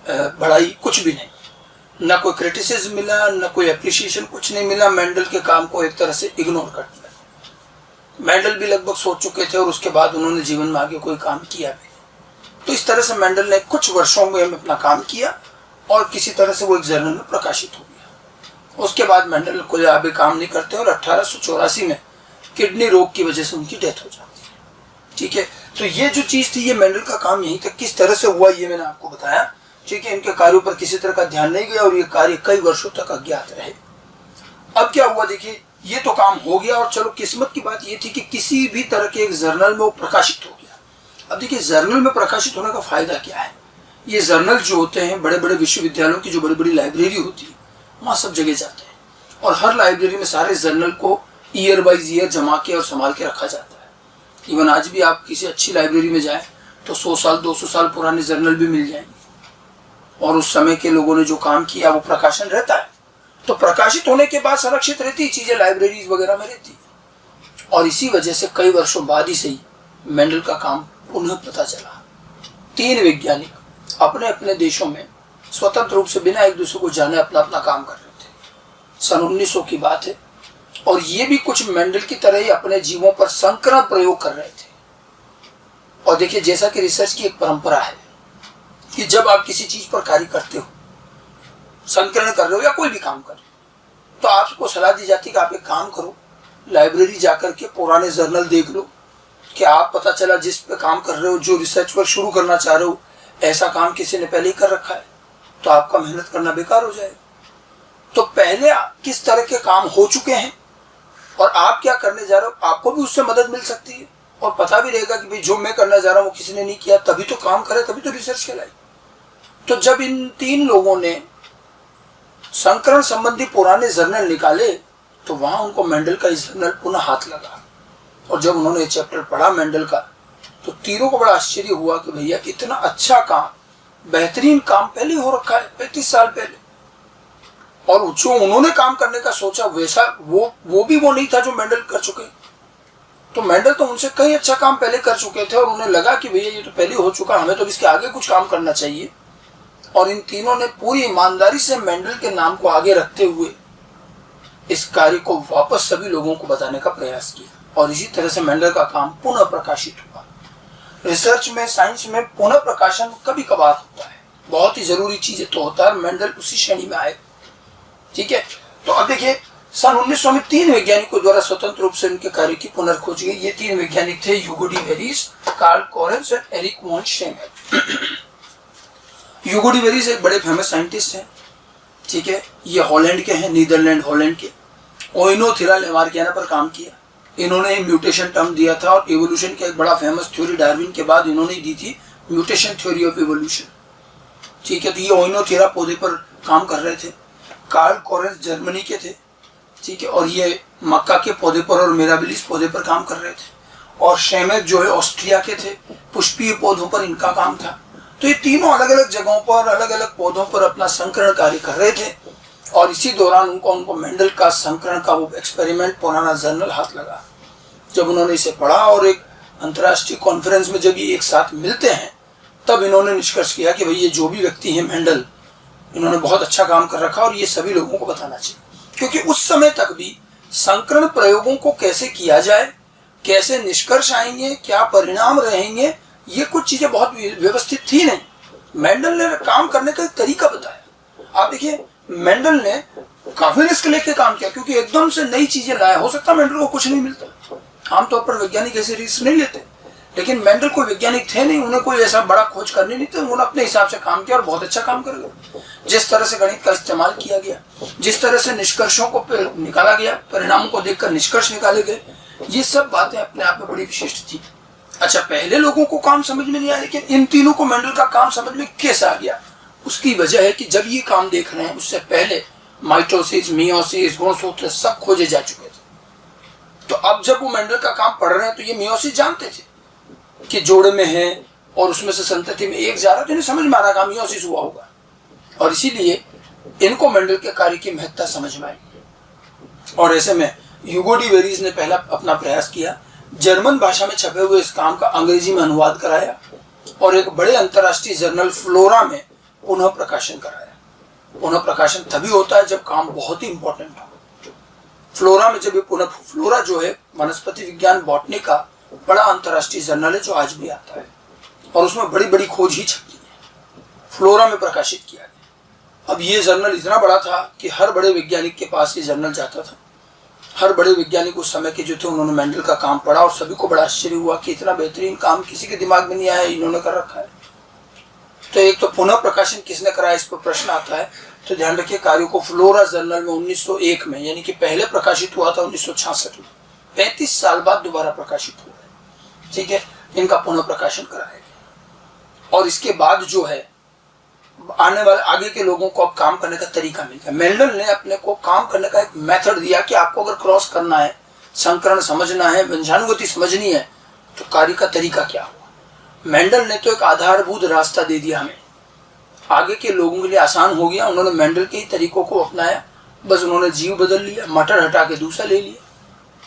बड़ाई, कुछ भी नहीं, न कोई क्रिटिसिज्म मिला, न कोई एप्रिसिएशन, कुछ नहीं मिला। मेंडल के काम को एक तरह से इग्नोर कर दिया। मेंडल भी लगभग सोच चुके थे और उसके बाद उन्होंने जीवन में आगे कोई काम किया भी। तो इस तरह से मेंडल ने कुछ वर्षों में अपना काम किया और किसी तरह से वो एक जर्नल में प्रकाशित हो गया। उसके बाद मेंडल कोई आगे काम नहीं करते और 1884 में किडनी रोग की वजह से उनकी डेथ हो जाती है, ठीक है। तो ये जो चीज थी, ये मेंडल का काम यहीं तक किस तरह से हुआ ये मैंने आपको बताया, ठीक है। इनके कार्यों पर किसी तरह का ध्यान नहीं गया और ये कार्य कई वर्षों तक अज्ञात रहे। अब क्या हुआ, देखिए, ये तो काम हो गया और चलो, किस्मत की बात ये थी कि किसी भी तरह के एक जर्नल में वो प्रकाशित हो गया। अब देखिए, जर्नल में प्रकाशित होने का फायदा क्या है ये जर्नल जो होते हैं बड़े बड़े विश्वविद्यालयों की जो बड़ी बड़ी लाइब्रेरी होती है वहाँ सब जगह जाते हैं, और हर लाइब्रेरी में सारे जर्नल को ईयर बाइज ईयर जमा के और संभाल के रखा जाता है। इवन आज भी आप किसी अच्छी लाइब्रेरी में जाएं तो 100 साल 200 साल पुराने जर्नल भी मिल जाएंगे, और उस समय के लोगों ने जो काम किया वो प्रकाशन रहता है। तो प्रकाशित होने के बाद संरक्षित रहती चीजें लाइब्रेरीज वगैरह में रहती है। और इसी वजह से कई वर्षों बाद ही सही मेंडल का काम पुनः पता चला। 3 वैज्ञानिक अपने अपने देशों में स्वतंत्र रूप से बिना एक दूसरे को जाने अपना अपना काम कर रहे थे। सन 1900 की बात है, और ये भी कुछ मेंडल की तरह ही अपने जीवों पर संकरण प्रयोग कर रहे थे। और देखिए, जैसा कि रिसर्च की एक परंपरा है कि जब आप किसी चीज पर कार्य करते हो, संकलन कर रहे हो या कोई भी काम कर रहे हो, तो आपको सलाह दी जाती है कि आप एक काम करो, लाइब्रेरी जाकर के पुराने जर्नल देख लो कि आप पता चला जिस पे काम कर रहे हो, जो रिसर्च पर शुरू करना चाह रहे हो, ऐसा काम किसी ने पहले ही कर रखा है, तो आपका मेहनत करना बेकार हो जाएगा। तो पहले किस तरह के काम हो चुके हैं और आप क्या करने जा रहे हो, आपको भी उससे मदद मिल सकती है, और पता भी रहेगा कि भाई जो मैं करना जा रहा हूँ वो किसी ने नहीं किया, तभी तो काम करे, तभी तो रिसर्च कहलाई। तो जब इन 3 लोगों ने संकरण संबंधी पुराने जर्नल निकाले तो वहां उनको मेंडल का इस जर्नल पुनः हाथ लगा, और जब उन्होंने चैप्टर पढ़ा मेंडल का तो तीनों को बड़ा आश्चर्य हुआ कि भैया इतना अच्छा काम, बेहतरीन काम पहले हो रखा है 35 साल पहले, और जो उन्होंने काम करने का सोचा वैसा वो भी नहीं था जो मेंडल कर चुके। तो मेंडल तो उनसे कई अच्छा काम पहले कर चुके थे, और उन्हें लगा कि भैया ये तो पहले हो चुका, हमें तो इसके आगे कुछ काम करना चाहिए। और इन तीनों ने पूरी ईमानदारी से मेंडल के नाम को आगे रखते हुए इस कार्य को वापस सभी लोगों को बताने का प्रयास किया, और इसी तरह से मेंडल का काम पुनः प्रकाशित हुआ। रिसर्च में, साइंस में पुनः प्रकाशन कभी कभार होता है, बहुत ही जरूरी चीज है तो होता है, मेंडल उसी श्रेणी में आए। ठीक है, तो अब देखिए सन 1900 में 3 वैज्ञानिकों द्वारा स्वतंत्र रूप से उनके कार्य की पुनर्खोज की। ये 3 वैज्ञानिक थे Hugo de Vries, Carl Correns और एरिक वॉन शेमेल। ह्यूगो डी वेरिस एक बड़े फेमस साइंटिस्ट हैं। ठीक है, ये हॉलैंड के हैं, नीदरलैंड हॉलैंड के। ओइनोथिरा लेमार्कियाना पर काम किया। इन्होंने म्यूटेशन टर्म दिया था, और इवोल्यूशन का एक बड़ा फेमस थ्योरी डार्विन के बाद इन्होंने दी थी, म्यूटेशन थ्योरी ऑफ इवोल्यूशन। ठीक है, तो ये ओइनोथिरा पौधे पर काम कर रहे थे। कार्ल कोरेंस जर्मनी के थे। ठीक है, और ये मक्का के पौधे पर और मिराबिलिस पौधे पर काम कर रहे थे। और शेमेल जो है ऑस्ट्रिया के थे, पुष्पीय पौधों पर इनका काम था। तो ये तीनों अलग अलग जगहों पर अलग अलग पौधों पर अपना संकरण कार्य कर रहे थे, और इसी दौरान उनको मेंडल का संकरण का वो एक्सपेरिमेंट पुराना जर्नल हाथ लगा। जब उन्होंने इसे पढ़ा और एक अंतर्राष्ट्रीय कॉन्फ्रेंस में जब ये एक साथ मिलते हैं, तब इन्होंने निष्कर्ष किया कि भाई ये जो भी व्यक्ति है मेंडल, इन्होंने बहुत अच्छा काम कर रखा और ये सभी लोगों को बताना चाहिए। क्योंकि उस समय तक भी संकरण प्रयोगों को कैसे किया जाए, कैसे निष्कर्ष आएंगे, क्या परिणाम रहेंगे, ये कुछ चीजें बहुत व्यवस्थित थी नहीं। मेंडल ने काम करने का एक तरीका बताया। आप देखिए, मेंडल ने काफी रिस्क लेके काम किया, क्योंकि एकदम से नई चीजें लाया। हो सकता है मेंडल को कुछ नहीं मिलता, आमतौर पर वैज्ञानिक ऐसे रिस्क नहीं लेते, लेकिन मेंडल कोई वैज्ञानिक थे नहीं, उन्हें कोई ऐसा बड़ा खोज करनी नहीं थी। उन्होंने अपने हिसाब से काम किया और बहुत अच्छा काम कर गए। जिस तरह से गणित का इस्तेमाल किया गया, जिस तरह से निष्कर्षों को निकाला गया, परिणामों को देखकर निष्कर्ष निकाले गए, ये सब बातें अपने आप में बड़ी विशिष्ट थी। अच्छा, पहले लोगों को काम समझ में नहीं आया, लेकिन इन तीनों को मेंडल का काम समझ में कैसे आ गया? उसकी वजह है कि जब ये काम देख रहे हैं, उससे पहले माइटोसिस, मियोसिस, गुणसूत्र सब खोजे जा चुके थे। तो अब जब वो मेंडल का काम पढ़ रहे हैं, तो ये मियोसिस जानते थे कि जोड़े में है और उसमें से संतति में एक जा रहा है, तो इन्हें समझ में आ रहा है मियोसिस हुआ होगा, और इसीलिए इनको मेंडल के कार्य की महत्ता समझ में आई। और ऐसे में ह्यूगो डी वेरिस ने पहला अपना प्रयास किया, जर्मन भाषा में छपे हुए इस काम का अंग्रेजी में अनुवाद कराया और एक बड़े अंतर्राष्ट्रीय जर्नल फ्लोरा में पुनः प्रकाशन कराया। पुनः प्रकाशन तभी होता है जब काम बहुत ही इंपॉर्टेंट हो। फ्लोरा में जब पुनः, फ्लोरा जो है वनस्पति विज्ञान बॉटनी का बड़ा अंतर्राष्ट्रीय जर्नल है जो आज भी आता है, और उसमें बड़ी बड़ी खोज ही छपती है। फ्लोरा में प्रकाशित किया गया। अब ये जर्नल इतना बड़ा था कि हर बड़े वैज्ञानिक के पास ये जर्नल जाता था। हर बड़े वैज्ञानिक उस समय के जो थे, उन्होंने मेंडल का काम पढ़ा और सभी को बड़ा आश्चर्य हुआ कि इतना बेहतरीन काम किसी के दिमाग में नहीं आया, इन्होंने कर रखा है। तो एक तो पुनः प्रकाशन किसने कराया, इस पर प्रश्न आता है। तो ध्यान रखिए, कार्यों को फ्लोरा जर्नल में 1901 में, यानी कि पहले प्रकाशित हुआ था 1966 में, 35 साल बाद दोबारा प्रकाशित हुआ है। ठीक है, इनका पुनः प्रकाशन कराया गया। और इसके बाद जो है आने वाले आगे के लोगों को अब काम करने का तरीका मिल गया। मेंडल ने अपने को काम करने का एक मेथड दिया कि आपको अगर क्रॉस करना है, संकरण समझना है, वंशानुगति समझनी है, तो कार्य का तरीका क्या हुआ। मेंडल ने तो एक आधारभूत रास्ता दे दिया हमें, आगे के लोगों के लिए आसान हो गया। उन्होंने मेंडल के ही तरीकों को अपनाया, बस उन्होंने जीव बदल लिया, मटर हटा के दूसरा ले लिया।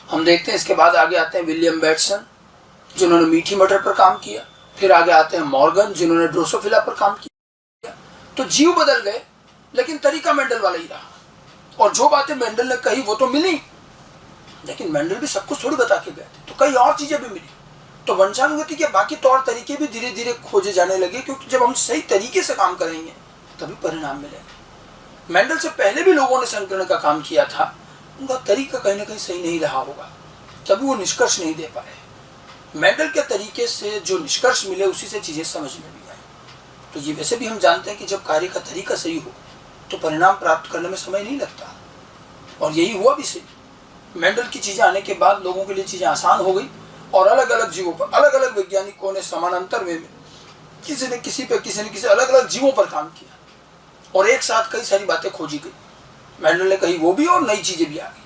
हम देखते हैं इसके बाद आगे आते हैं विलियम बेटसन, जिन्होंने मीठी मटर पर काम किया। फिर आगे आते हैं मॉर्गन, जिन्होंने ड्रोसोफिला पर काम किया। तो जीव बदल गए, लेकिन तरीका मेंडल वाला ही रहा। और जो बातें मेंडल ने कही वो तो मिली, लेकिन मेंडल भी सब कुछ थोड़ी बता के गए थे, तो कई और चीजें भी मिली। तो वंशानुगति के बाकी तौर तरीके भी धीरे धीरे खोजे जाने लगे, क्योंकि जब हम सही तरीके से काम करेंगे तभी परिणाम मिलेंगे। मेंडल से पहले भी लोगों ने संकरण का काम किया था, उनका तरीका कहीं ना कहीं सही नहीं रहा होगा, तभी वो निष्कर्ष नहीं दे पाए। मेंडल के तरीके से जो निष्कर्ष मिले उसी से चीजें समझ में भी आई। तो ये वैसे भी हम जानते हैं कि जब कार्य का तरीका सही हो तो परिणाम प्राप्त करने में समय नहीं लगता, और यही हुआ भी सही। मेंडल की चीजें आने के बाद लोगों के लिए चीजें आसान हो गई, और अलग अलग जीवों पर अलग अलग वैज्ञानिकों ने समानांतर में किसी ने किसी अलग अलग जीवों पर काम किया, और एक साथ कई सारी बातें खोजी गई। मेंडल ने कही वो भी, और नई चीजें भी आ गई।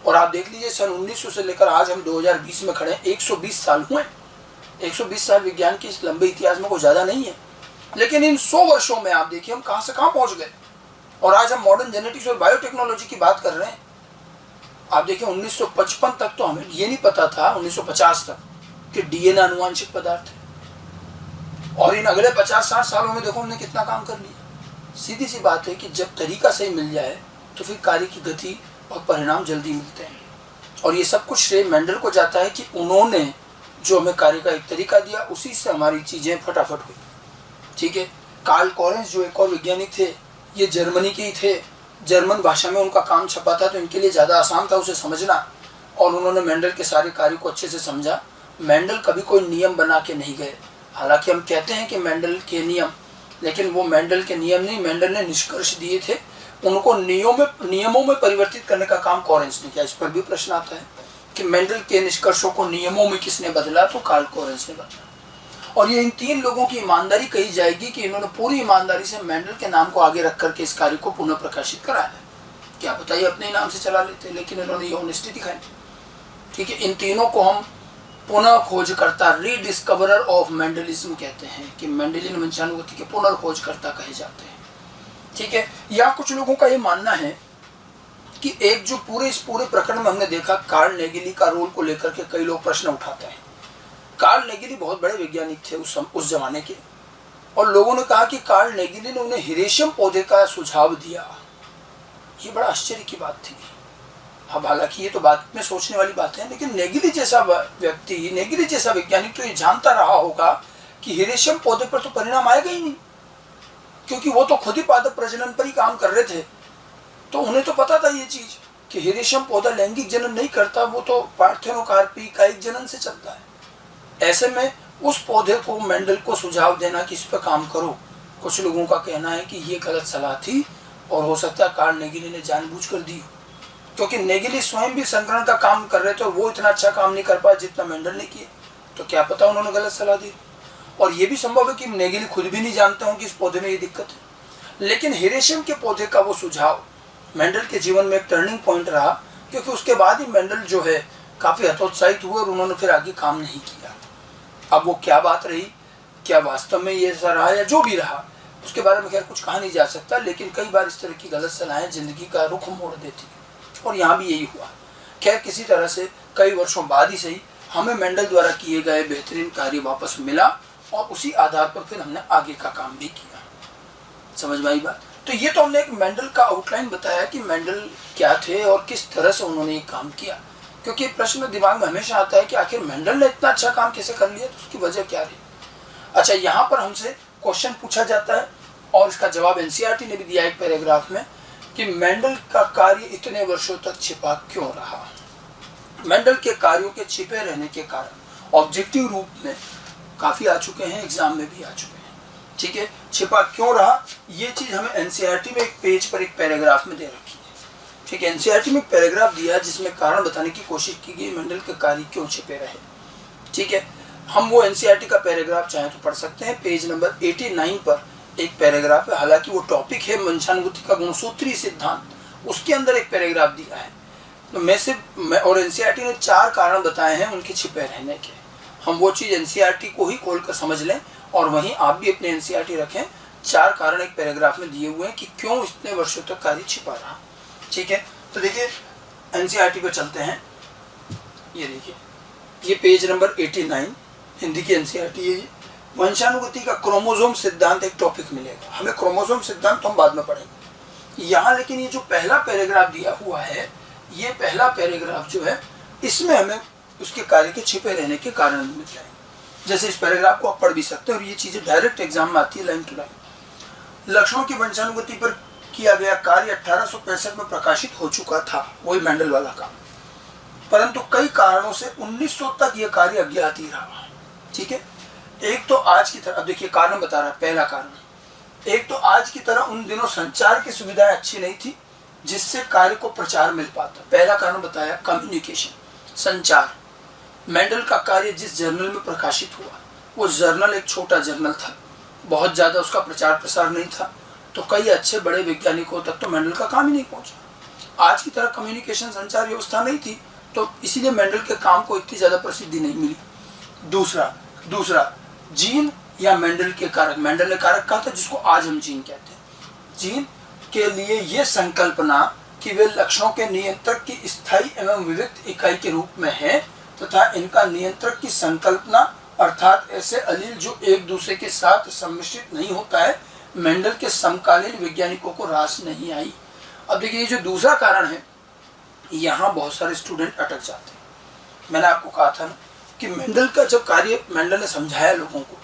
और आप देख लीजिए सन 1900 से लेकर आज हम 2020 में खड़े हैं, 120 साल हुए। 120 साल विज्ञान के इस लंबे इतिहास में कोई ज्यादा नहीं है, लेकिन इन 100 वर्षों में आप देखिए हम कहां से कहां पहुंच गए। और आज हम मॉडर्न जेनेटिक्स और बायोटेक्नोलॉजी की बात कर रहे हैं। आप देखिए 1955 तक तो हमें ये नहीं पता था, 1950 तक, कि डीएनए आनुवांशिक पदार्थ है। और इन अगले 50-60 सालों में देखो हमने कितना काम कर लिया। सीधी सी बात है कि जब तरीका सही मिल जाए तो फिर कार्य की गति और परिणाम जल्दी मिलते हैं। और ये सब कुछ श्रेय मेंडल को जाता है कि उन्होंने जो हमें कार्य का एक तरीका दिया, उसी से हमारी चीजें फटाफट हुई। ठीक है। कार्ल कोरेंस जो एक और वैज्ञानिक थे, ये जर्मनी के ही थे। जर्मन भाषा में उनका काम छपा था, तो इनके लिए ज़्यादा आसान था उसे समझना, और उन्होंने मेंडल के सारे कार्य को अच्छे से समझा। मेंडल कभी कोई नियम बना के नहीं गए। हालांकि हम कहते हैं कि मेंडल के नियम, लेकिन वो मेंडल के नियम नहीं, मेंडल ने निष्कर्ष दिए थे। उनको नियमों में परिवर्तित करने का काम कोरेंस ने किया। इस पर भी प्रश्न आता है कि मेंडल के निष्कर्षों को नियमों में किसने बदला, तो कार्ल कोरेंस ने बदला। और ये इन 3 लोगों की ईमानदारी कही जाएगी कि इन्होंने पूरी ईमानदारी से मेंडल के नाम को आगे रख करके इस कार्य को पुनः प्रकाशित कराया। क्या बताइए, अपने नाम से चला लेते, लेकिन इन्होंने ये ऑनेस्टी दिखाई। ठीक है। इन तीनों को हम पुनः खोजकर्ता, रीडिस्कवरर ऑफ मेंडलिज्म कहते हैं, कि मेंडलियन वंशानुगति के पुनर्खोजकर्ता कहे जाते हैं। ठीक है। या कुछ लोगों का ये मानना है कि एक जो इस पूरे प्रकरण में हमने देखा, कार्ल नेगिली का रोल को लेकर के कई लोग प्रश्न उठाते हैं। कार्ल नेगिली बहुत बड़े वैज्ञानिक थे उस जमाने के, और लोगों ने कहा कि कार्ल नेगिली ने उन्हें हिरेशियम पौधे का सुझाव दिया। ये बड़ा आश्चर्य की बात थी। अब हालांकि ये तो बात में सोचने वाली बात है, लेकिन नेगिली जैसा व्यक्ति, नेगिली जैसा वैज्ञानिक तो ये जानता रहा होगा कि हिरेशियम पौधे पर तो परिणाम आएगा ही नहीं, क्योंकि वो तो खुद ही पादप प्रजनन पर ही काम कर रहे थे। तो उन्हें तो पता था ये चीज कि हिरेशियम पौधा लैंगिक जनन नहीं करता, वो तो पार्थेनोकार्पी कायिक जनन से चलता है। ऐसे में उस पौधे को मेंडल को सुझाव देना कि इस पर काम करो, कुछ लोगों का कहना है कि ये गलत सलाह थी, और हो सकता है कार्ल नेगिली ने जानबूझकर दी, क्योंकि नेगिली स्वयं भी संकरण का काम कर रहे थे और वो इतना अच्छा काम नहीं कर पाया जितना मेंडल ने किया। तो क्या पता उन्होंने गलत सलाह दी। और ये भी संभव है कि नेगिली खुद भी नहीं जानते हों कि इस पौधे में ये दिक्कत है। लेकिन हिरेशियम के पौधे का वो सुझाव मेंडल के जीवन में एक टर्निंग पॉइंट रहा, क्योंकि उसके बाद ही मेंडल जो है काफ़ी हतोत्साहित हुए और उन्होंने फिर आगे काम नहीं किया। अब वो क्या बात रही, क्या वास्तव में ये ऐसा रहा या जो भी रहा, उसके बारे में खैर कुछ कहा नहीं जा सकता, लेकिन कई बार इस तरह की गलत सलाहें जिंदगी का रुख मोड़ देती है, और यहाँ भी यही हुआ। खैर किसी तरह से कई वर्षों बाद ही सही हमें मेंडल द्वारा किए गए बेहतरीन कार्य वापस मिला, और उसी आधार पर फिर हमने आगे का काम भी किया। समझ में आई बात। तो ये तो हमने एक मेंडल का आउटलाइन बताया कि मेंडल क्या थे और किस तरह से उन्होंने ये काम किया, क्योंकि प्रश्न दिमाग में हमेशा आता है कि आखिर मेंडल ने इतना अच्छा काम कैसे कर लिया, तो उसकी वजह क्या रही। अच्छा, यहाँ पर हमसे क्वेश्चन पूछा जाता है, और इसका जवाब एनसीईआरटी ने भी दिया एक पैराग्राफ में, कि मेंडल का कार्य इतने वर्षों तक छिपा क्यों रहा। मेंडल के कार्यों के छिपे रहने के कारण ऑब्जेक्टिव रूप में काफ़ी आ चुके हैं, एग्जाम में भी आ चुके हैं। ठीक है। छिपा क्यों रहा, ये चीज़ हमें एनसीईआरटी में एक पेज पर एक पैराग्राफ में दे रखी है। ठीक है। एनसीईआरटी में एक पैराग्राफ दिया जिसमें कारण बताने की कोशिश की गई मेंडल के कार्य क्यों छिपे रहे। ठीक है। हम वो एनसीईआरटी का पैराग्राफ चाहे तो पढ़ सकते हैं। पेज नंबर 89 पर एक पैराग्राफ है, हालांकि वो टॉपिक है वंशानुगति का गुणसूत्री सिद्धांत, उसके अंदर एक पैराग्राफ दिया है। तो मैं और एनसीईआरटी ने 4 कारण बताए हैं उनके छिपे रहने के। हम वो चीज़ एनसीईआरटी को ही खोल कर समझ लें और वहीं आप भी अपने एनसीईआरटी रखें। 4 कारण एक पैराग्राफ में दिए हुए हैं कि क्यों इतने वर्षों तक कार्य छिपा रहा। ठीक है, तो देखिए एनसीईआरटी पर चलते हैं। ये देखिए, ये पेज नंबर 89 हिंदी की एनसीईआरटी है। ये वंशानुगति का क्रोमोसोम सिद्धांत एक टॉपिक मिलेगा हमें। क्रोमोसोम सिद्धांत तो हम बाद में पढ़ेंगे यहाँ, लेकिन ये जो पहला पैराग्राफ दिया हुआ है, ये पहला पैराग्राफ जो है, इसमें हमें उसके कार्य के छिपे रहने के कारण मिल रहे हैं। जैसे इस पैराग्राफ को आप पढ़ भी सकते हैं और ये चीज़ें डायरेक्ट एग्जाम में आती है लाइन टू लाइन। लक्षणों की वंशानुगति पर किया गया कार्य 1865 में प्रकाशित हो चुका था, वही मेंडल वाला काम, परंतु कई कारणों से 1900 तक यह कार्य अज्ञात ही रहा। ठीक है, एक तो आज की तरह, अब देखिए कारण बता रहा है। पहला कारण, एक तो आज की तरह उन दिनों संचार की सुविधाएं अच्छी नहीं थी जिससे कार्य को प्रचार मिल पाता। पहला कारण बताया कम्युनिकेशन, संचार। मेंडल का कार्य जिस जर्नल में प्रकाशित हुआ, वो जर्नल एक छोटा जर्नल था, बहुत ज़्यादा उसका प्रचार प्रसार नहीं था, तो कई अच्छे बड़े वैज्ञानिकों तक तो मेंडल का काम ही नहीं पहुंचा। आज की तरह कम्युनिकेशन, संचार व्यवस्था नहीं थी, तो इसीलिए मेंडल के काम को इतनी ज़्यादा प्रसिद्धि नहीं मिली। दूसरा जीन या मेंडल के कारक, मेंडल ने कारक कहा था जिसको आज हम जीन कहते हैं। जीन के लिए ये संकल्पना कि वे लक्षणों के नियंत्रक की स्थायी एवं विविक्त इकाई के रूप में है तथा इनका नियंत्रक की संकल्पना अर्थात ऐसे अलील जो एक दूसरे के साथ सम्मिश्रित नहीं होता है, मेंडल के समकालीन वैज्ञानिकों को रास नहीं आई। अब देखिए, ये जो दूसरा कारण है, यहाँ बहुत सारे स्टूडेंट अटक जाते हैं। मैंने आपको कहा था ना कि मेंडल का जब कार्य मेंडल ने समझाया लोगों को,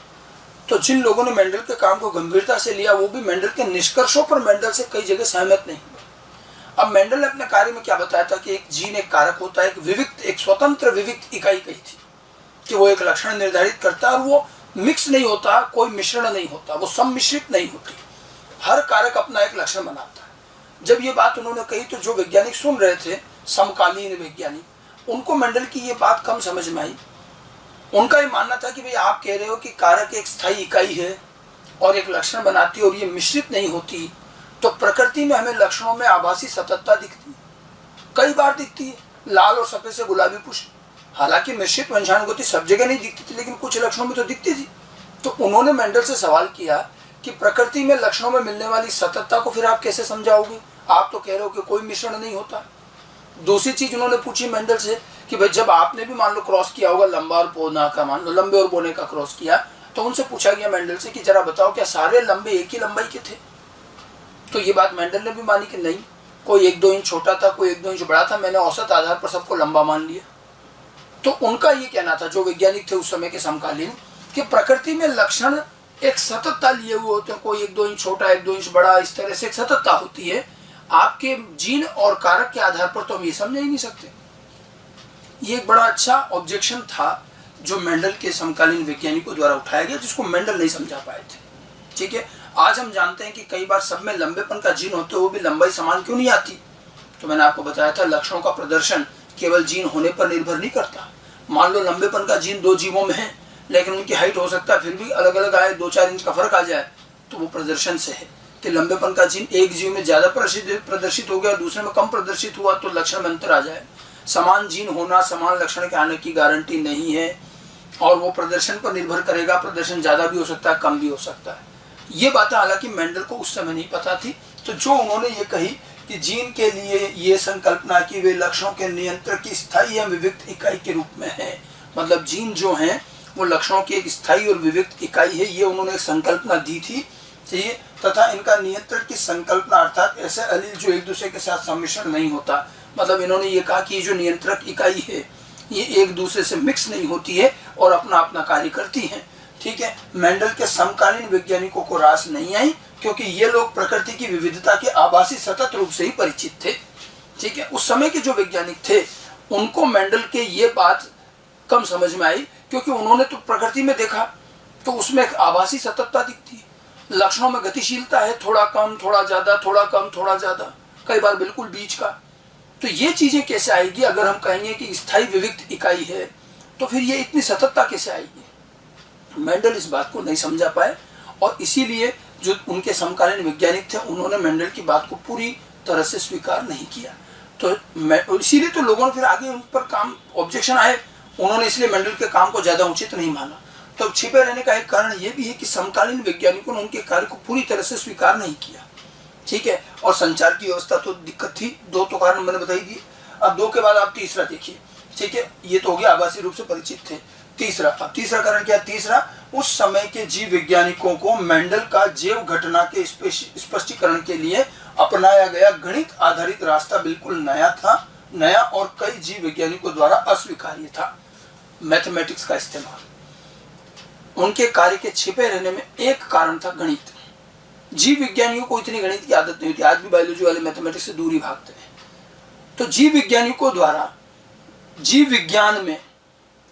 तो जिन लोगों ने मेंडल के काम को गंभीरता से लिया, वो भी मेंडल के निष्कर्षों पर मेंडल से कई जगह सहमत नहीं हुए। अब मेंडल ने अपने कार्य में क्या बताया था कि एक जीन एक कारक होता है, एक विविक्त, एक स्वतंत्र विविक्त इकाई कही थी कि वो एक लक्षण निर्धारित करता है और वो मिक्स नहीं होता, कोई मिश्रण नहीं होता, वो सम्मिश्रित नहीं होती, हर कारक अपना एक लक्षण बनाता है। जब ये बात उन्होंने कही तो जो वैज्ञानिक सुन रहे थे, समकालीन वैज्ञानिक, उनको मेंडल की ये बात कम समझ में आई। उनका ये मानना था कि भाई आप कह रहे हो कि कारक एक स्थायी इकाई है और एक लक्षण बनाती है और ये मिश्रित नहीं होती, तो प्रकृति में हमें लक्षणों में आभासी सततता दिखती है, कई बार दिखती है, लाल और सफेद से गुलाबी पुष्प। हालांकि मिश्रित वंशानुगति सब जगह नहीं दिखती थी, लेकिन कुछ लक्षणों में तो दिखती थी। तो उन्होंने मेंडल से सवाल किया कि प्रकृति में लक्षणों में मिलने वाली सततता को फिर आप कैसे समझाओगे, आप तो कह रहे हो कि कोई मिश्रण नहीं होता। दूसरी चीज उन्होंने पूछी मेंडल से कि भाई जब आपने भी मान लो क्रॉस किया होगा, लंबा और बोना का, मान लो लंबे और बोने का क्रॉस किया, तो उनसे पूछा गया मेंडल से कि जरा बताओ क्या सारे लंबे एक ही लंबाई के थे। तो ये बात मेंडल ने भी मानी कि नहीं, कोई 1-2 इंच छोटा था, कोई 1-2 इंच बड़ा था, मैंने औसत आधार पर सबको लंबा मान लिया। तो उनका ये कहना था, जो वैज्ञानिक थे उस समय के समकालीन, कि प्रकृति में लक्षण एक सततता लिए हुए होते हैं, कोई 1-2 इंच छोटा, 1-2 इंच बड़ा, इस तरह से एक सततता होती है। आपके जीन और कारक के आधार पर तो हम ये समझ ही नहीं सकते। ये एक बड़ा अच्छा ऑब्जेक्शन था जो मेंडल के समकालीन वैज्ञानिकों द्वारा उठाया गया, जिसको मेंडल नहीं समझा पाए थे। ठीक है, आज हम जानते हैं कि कई बार सब में लंबेपन का जीन होते हुए भी लंबाई समान क्यों नहीं आती। तो मैंने आपको बताया था लक्षणों का प्रदर्शन केवल जीन होने पर निर्भर नहीं करता। मान लो लंबेपन का जीन 2 जीवों में है, लेकिन उनकी हाइट हो सकता है फिर भी अलग अलग आए, 2-4 इंच का फर्क आ जाए, तो वो प्रदर्शन से है कि लंबेपन का जीन एक जीव में ज्यादा प्रदर्शित हो गया, दूसरे में कम प्रदर्शित हुआ, तो लक्षण में अंतर आ जाए। समान जीन होना समान लक्षण के आने की गारंटी नहीं है, और वो प्रदर्शन पर निर्भर करेगा, प्रदर्शन ज्यादा भी हो सकता है, कम भी हो सकता है। ये बातें हालांकि मेंडल को उस समय नहीं पता थी। तो जो उन्होंने ये कही कि जीन के लिए ये संकल्पना कि वे लक्षणों के नियंत्रक की स्थायी या विविक्त इकाई के रूप में है, मतलब जीन जो है वो लक्षणों की एक स्थायी और विविक्त इकाई है, ये उन्होंने एक संकल्पना दी थी। ठीक, तथा इनका नियंत्रण की संकल्पना अर्थात ऐसे अलील जो एक दूसरे के साथ सम्मिश्रण नहीं होता, मतलब इन्होंने ये कहा कि ये जो नियंत्रक इकाई है ये एक दूसरे से मिक्स नहीं होती है और अपना अपना कार्य करती है। ठीक है, मेंडल के समकालीन वैज्ञानिकों को रास नहीं आई, क्योंकि ये लोग प्रकृति की विविधता के आभासी सतत रूप से ही परिचित थे। ठीक है, उस समय के जो वैज्ञानिक थे उनको मेंडल के ये बात कम समझ में आई, क्योंकि उन्होंने तो प्रकृति में देखा तो उसमें एक आभासी सततता दिखती है, लक्षणों में गतिशीलता है, थोड़ा कम थोड़ा ज्यादा, थोड़ा कम थोड़ा ज्यादा, कई बार बिल्कुल बीच का। तो ये चीजें कैसे आएगी अगर हम कहेंगे कि स्थायी विविक्त इकाई है, तो फिर ये इतनी सततता कैसे आएगी। मेंडल इस बात को नहीं समझा पाए और इसीलिए जो उनके समकालीन वैज्ञानिक थे उन्होंने मेंडल की बात को पूरी तरह से स्वीकार नहीं किया। तो इसीलिए तो लोगों ने फिर आगे उन पर काम ऑब्जेक्शन आए, उन्होंने इसलिए मेंडल के काम को ज़्यादा उचित नहीं माना। तो छिपे रहने का एक कारण ये भी है कि समकालीन वैज्ञानिकों ने उनके कार्य को पूरी तरह से स्वीकार नहीं किया, ठीक है। और संचार की व्यवस्था तो दिक्कत थी, दो तो कारण मैंने बताई दिए। अब दो के बाद आप तीसरा देखिए, ठीक है, ये तो हो गया आभासी रूप से परिचित थे। तीसरा, अब तीसरा कारण क्या? तीसरा, उस समय के जीव वैज्ञानिकों को मेंडल का जैव घटना के स्पष्टीकरण के लिए अपनाया गया गणित आधारित रास्ता बिल्कुल नया और कई जीव वैज्ञानिकों द्वारा अस्वीकार्य था। मैथमेटिक्स का इस्तेमाल उनके कार्य के छिपे रहने में एक कारण था गणित। जीव विज्ञानियों को इतनी गणित की आदत नहीं होती, आज भी बायोलॉजी वाले मैथमेटिक्स से दूर ही भागते हैं। तो जीव विज्ञानिकों द्वारा जीव विज्ञान में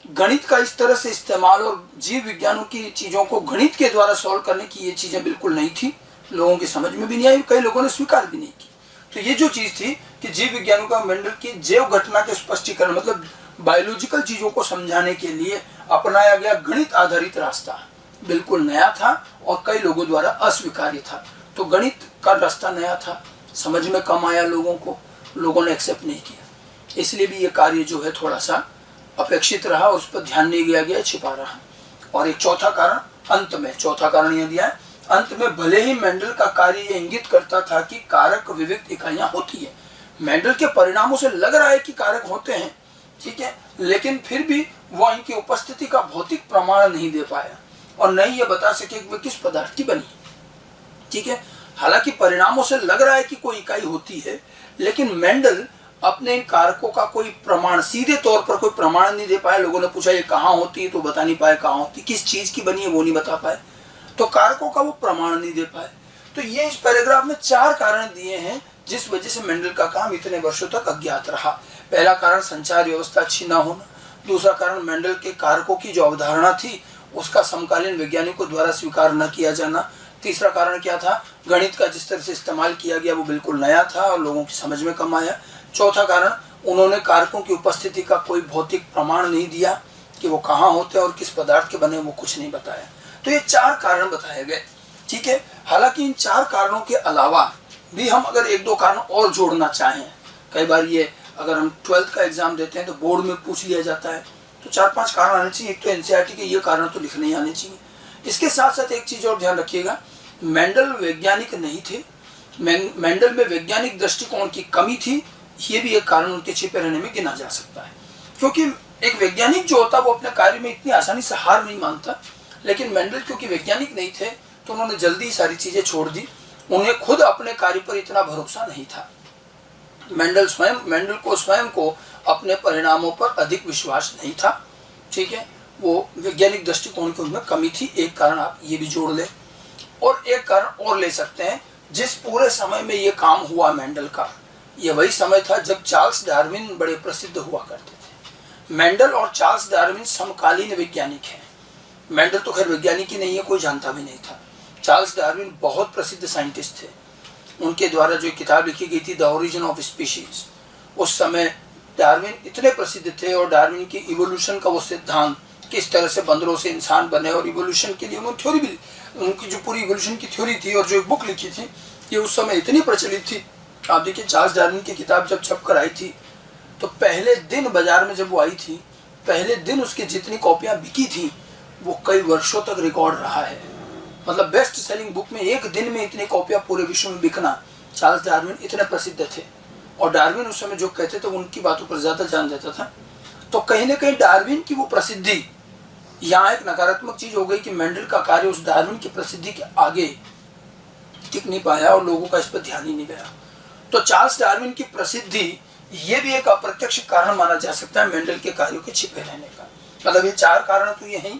गणित का इस तरह से इस्तेमाल और जीव विज्ञानों की चीज़ों को गणित के द्वारा सॉल्व करने की ये चीज़ें बिल्कुल नहीं थी, लोगों की समझ में भी नहीं आई, कई लोगों ने स्वीकार भी नहीं की। तो ये जो चीज़ थी कि जीव विज्ञानों का मेंडल की जैव घटना के स्पष्टीकरण मतलब बायोलॉजिकल चीज़ों को समझाने के लिए अपनाया गया गणित आधारित रास्ता बिल्कुल नया था और कई लोगों द्वारा अस्वीकार्य था। तो गणित का रास्ता नया था, समझ में कम आया लोगों ने एक्सेप्ट नहीं किया, इसलिए भी ये कार्य जो है थोड़ा सा अपेक्षित रहा, उस पर ध्यान नहीं दिया गया, छिपा रहा। और एक चौथा कारण अंत में, चौथा कारण यह दिया है, अंत में भले ही मेंडल का कार्य ये इंगित करता था कि कारक विविक्त इकाइयां होती है, मेंडल के परिणामों से लग रहा है कि कारक होते हैं, ठीक है, लेकिन फिर भी वह इनकी उपस्थिति का भौतिक प्रमाण नहीं दे पाया और नहीं ये बता सके कि वे किस पदार्थ की बनी, ठीक है। हालांकि परिणामों से लग रहा है कि कोई इकाई होती है, लेकिन मेंडल अपने इन कारकों का कोई प्रमाण, सीधे तौर पर कोई प्रमाण नहीं दे पाए। लोगों ने पूछा ये कहाँ होती है तो बता नहीं पाए कहाँ होती, किस चीज की बनी है वो नहीं बता पाए, तो कारकों का वो प्रमाण नहीं दे पाए। तो ये इस पैराग्राफ में 4 कारण दिए हैं जिस वजह से मेंडल का काम इतने वर्षों तक अज्ञात रहा। पहला कारण संचार व्यवस्था अच्छी ना होना, दूसरा कारण मेंडल के कारकों की जो अवधारणा थी उसका समकालीन वैज्ञानिकों द्वारा स्वीकार न किया जाना, तीसरा कारण क्या था, गणित का जिस तरह से इस्तेमाल किया गया वो बिल्कुल नया था और लोगों की समझ में कम आया, चौथा कारण उन्होंने कारकों की उपस्थिति का कोई भौतिक प्रमाण नहीं दिया कि वो कहाँ होते हैं और किस पदार्थ के बने, वो कुछ नहीं बताया। तो ये 4 कारण बताए गए, ठीक है। हालांकि इन 4 कारणों के अलावा भी हम अगर 1-2 कारण और जोड़ना चाहें, कई बार ये अगर हम 12th का एग्जाम देते हैं तो बोर्ड में पूछ लिया जाता है, तो 4-5 कारण आने चाहिए। एक तो एनसीईआरटी के ये कारण तो लिखने ही आने चाहिए। इसके साथ साथ एक चीज और ध्यान रखिएगा, मेंडल वैज्ञानिक नहीं थे, मेंडल में वैज्ञानिक दृष्टिकोण की कमी थी, ये भी एक कारण उनके छिपे रहने में गिना जा सकता है। क्योंकि एक वैज्ञानिक जो होता है वो अपने कार्य में इतनी आसानी से हार नहीं मानता, लेकिन मेंडल क्योंकि वैज्ञानिक नहीं थे तो उन्होंने जल्दी सारी चीजें छोड़ दी, उन्हें खुद अपने कार्य पर इतना भरोसा नहीं था। मेंडल को स्वयं को अपने परिणामों पर अधिक विश्वास नहीं था, ठीक है, वो वैज्ञानिक दृष्टिकोण की उनमें कमी थी। एक कारण आप ये भी जोड़ लें, और एक कारण और ले सकते हैं, जिस पूरे समय में ये काम हुआ मेंडल का, ये वही समय था जब चार्ल्स डार्विन बड़े प्रसिद्ध हुआ करते थे। मेंडल और चार्ल्स डार्विन समकालीन वैज्ञानिक हैं। मेंडल तो खैर वैज्ञानिक ही नहीं है, कोई जानता भी नहीं था। चार्ल्स डार्विन बहुत प्रसिद्ध साइंटिस्ट थे, उनके द्वारा जो किताब लिखी गई थी द ओरिजिन ऑफ स्पीशीज, उस समय डार्विन इतने प्रसिद्ध थे और डार्विन की इवोल्यूशन का वो सिद्धांत, किस तरह से बंदरों से इंसान बने और इवोल्यूशन के लिए उन्होंने थ्योरी भी, उनकी जो पूरी इवोल्यूशन की थ्योरी थी और जो एक बुक लिखी थी ये उस समय इतनी प्रचलित थी। आप देखिए चार्ल्स डार्विन की किताब जब छपकर आई थी तो पहले दिन बाजार में जब वो आई थी, पहले दिन उसकी जितनी कॉपियाँ बिकी थी वो कई वर्षों तक रिकॉर्ड रहा है। मतलब बेस्ट सेलिंग बुक में एक दिन में इतनी कॉपियाँ पूरे विश्व में बिकना, चार्ल्स डार्विन इतने प्रसिद्ध थे। और डार्विन उस समय जो कहते थे उनकी बातों पर ज़्यादा ध्यान देता था। तो कहीं ना कहीं डार्विन की वो प्रसिद्धि यहाँ एक नकारात्मक चीज़ हो गई कि मेंडल का कार्य उस डार्विन की प्रसिद्धि के आगे टिक नहीं पाया और लोगों का इस पर ध्यान ही नहीं गया। तो चार्ल्स डार्विन की प्रसिद्धि ये भी एक अप्रत्यक्ष कारण माना जा सकता है मेंडल के कार्यों के छिपे रहने का। मतलब ये 4 कारण तो ये हैं।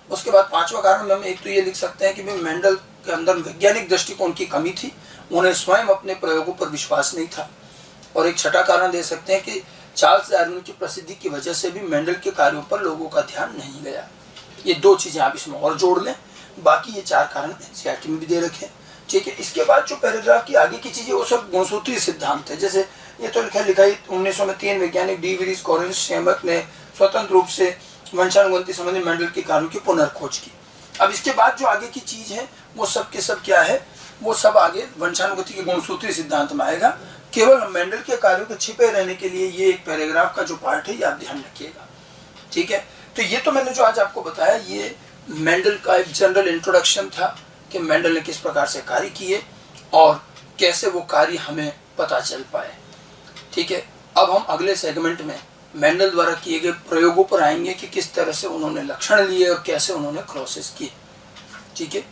उसके बाद 5वां कारण हम एक तो ये लिख सकते हैं कि भाई मेंडल के अंदर वैज्ञानिक दृष्टिकोण की कमी थी, उन्हें स्वयं अपने प्रयोगों पर विश्वास नहीं था। और एक छठा कारण दे सकते हैं कि चार्ल्स डार्विन की प्रसिद्धि की वजह से भी मेंडल के कार्यों पर लोगों का ध्यान नहीं गया। ये 2 चीज़ें आप इसमें और जोड़ लें, बाकी ये 4 कारण एनसीईआरटी में भी दे रखे हैं, ठीक है। इसके बाद जो पैराग्राफ की आगे की चीज़ें वो सब गुणसूत्री सिद्धांत है। जैसे ये तो लिखा 1900 में 3 वैज्ञानिक डी विरीज, कॉरेंस, शेमक ने स्वतंत्र रूप से वंशानुगति संबंधी मेंडल के कार्यों की पुनर्खोज की। अब इसके बाद जो आगे की चीज है वो सब के सब क्या है, वो सब आगे वंशानुगति के गुणसूत्री सिद्धांत में आएगा। केवल मेंडल के कार्यों के छिपे रहने के लिए ये एक पैराग्राफ का जो पार्ट है ये आप ध्यान रखिएगा, ठीक है। तो ये तो मैंने जो आज आपको बताया ये मेंडल का एक जनरल इंट्रोडक्शन था कि मेंडल ने किस प्रकार से कार्य किए और कैसे वो कार्य हमें पता चल पाए, ठीक है। अब हम अगले सेगमेंट में मेंडल द्वारा किए गए प्रयोगों पर आएंगे कि किस तरह से उन्होंने लक्षण लिए और कैसे उन्होंने क्रॉसेस किए, ठीक है।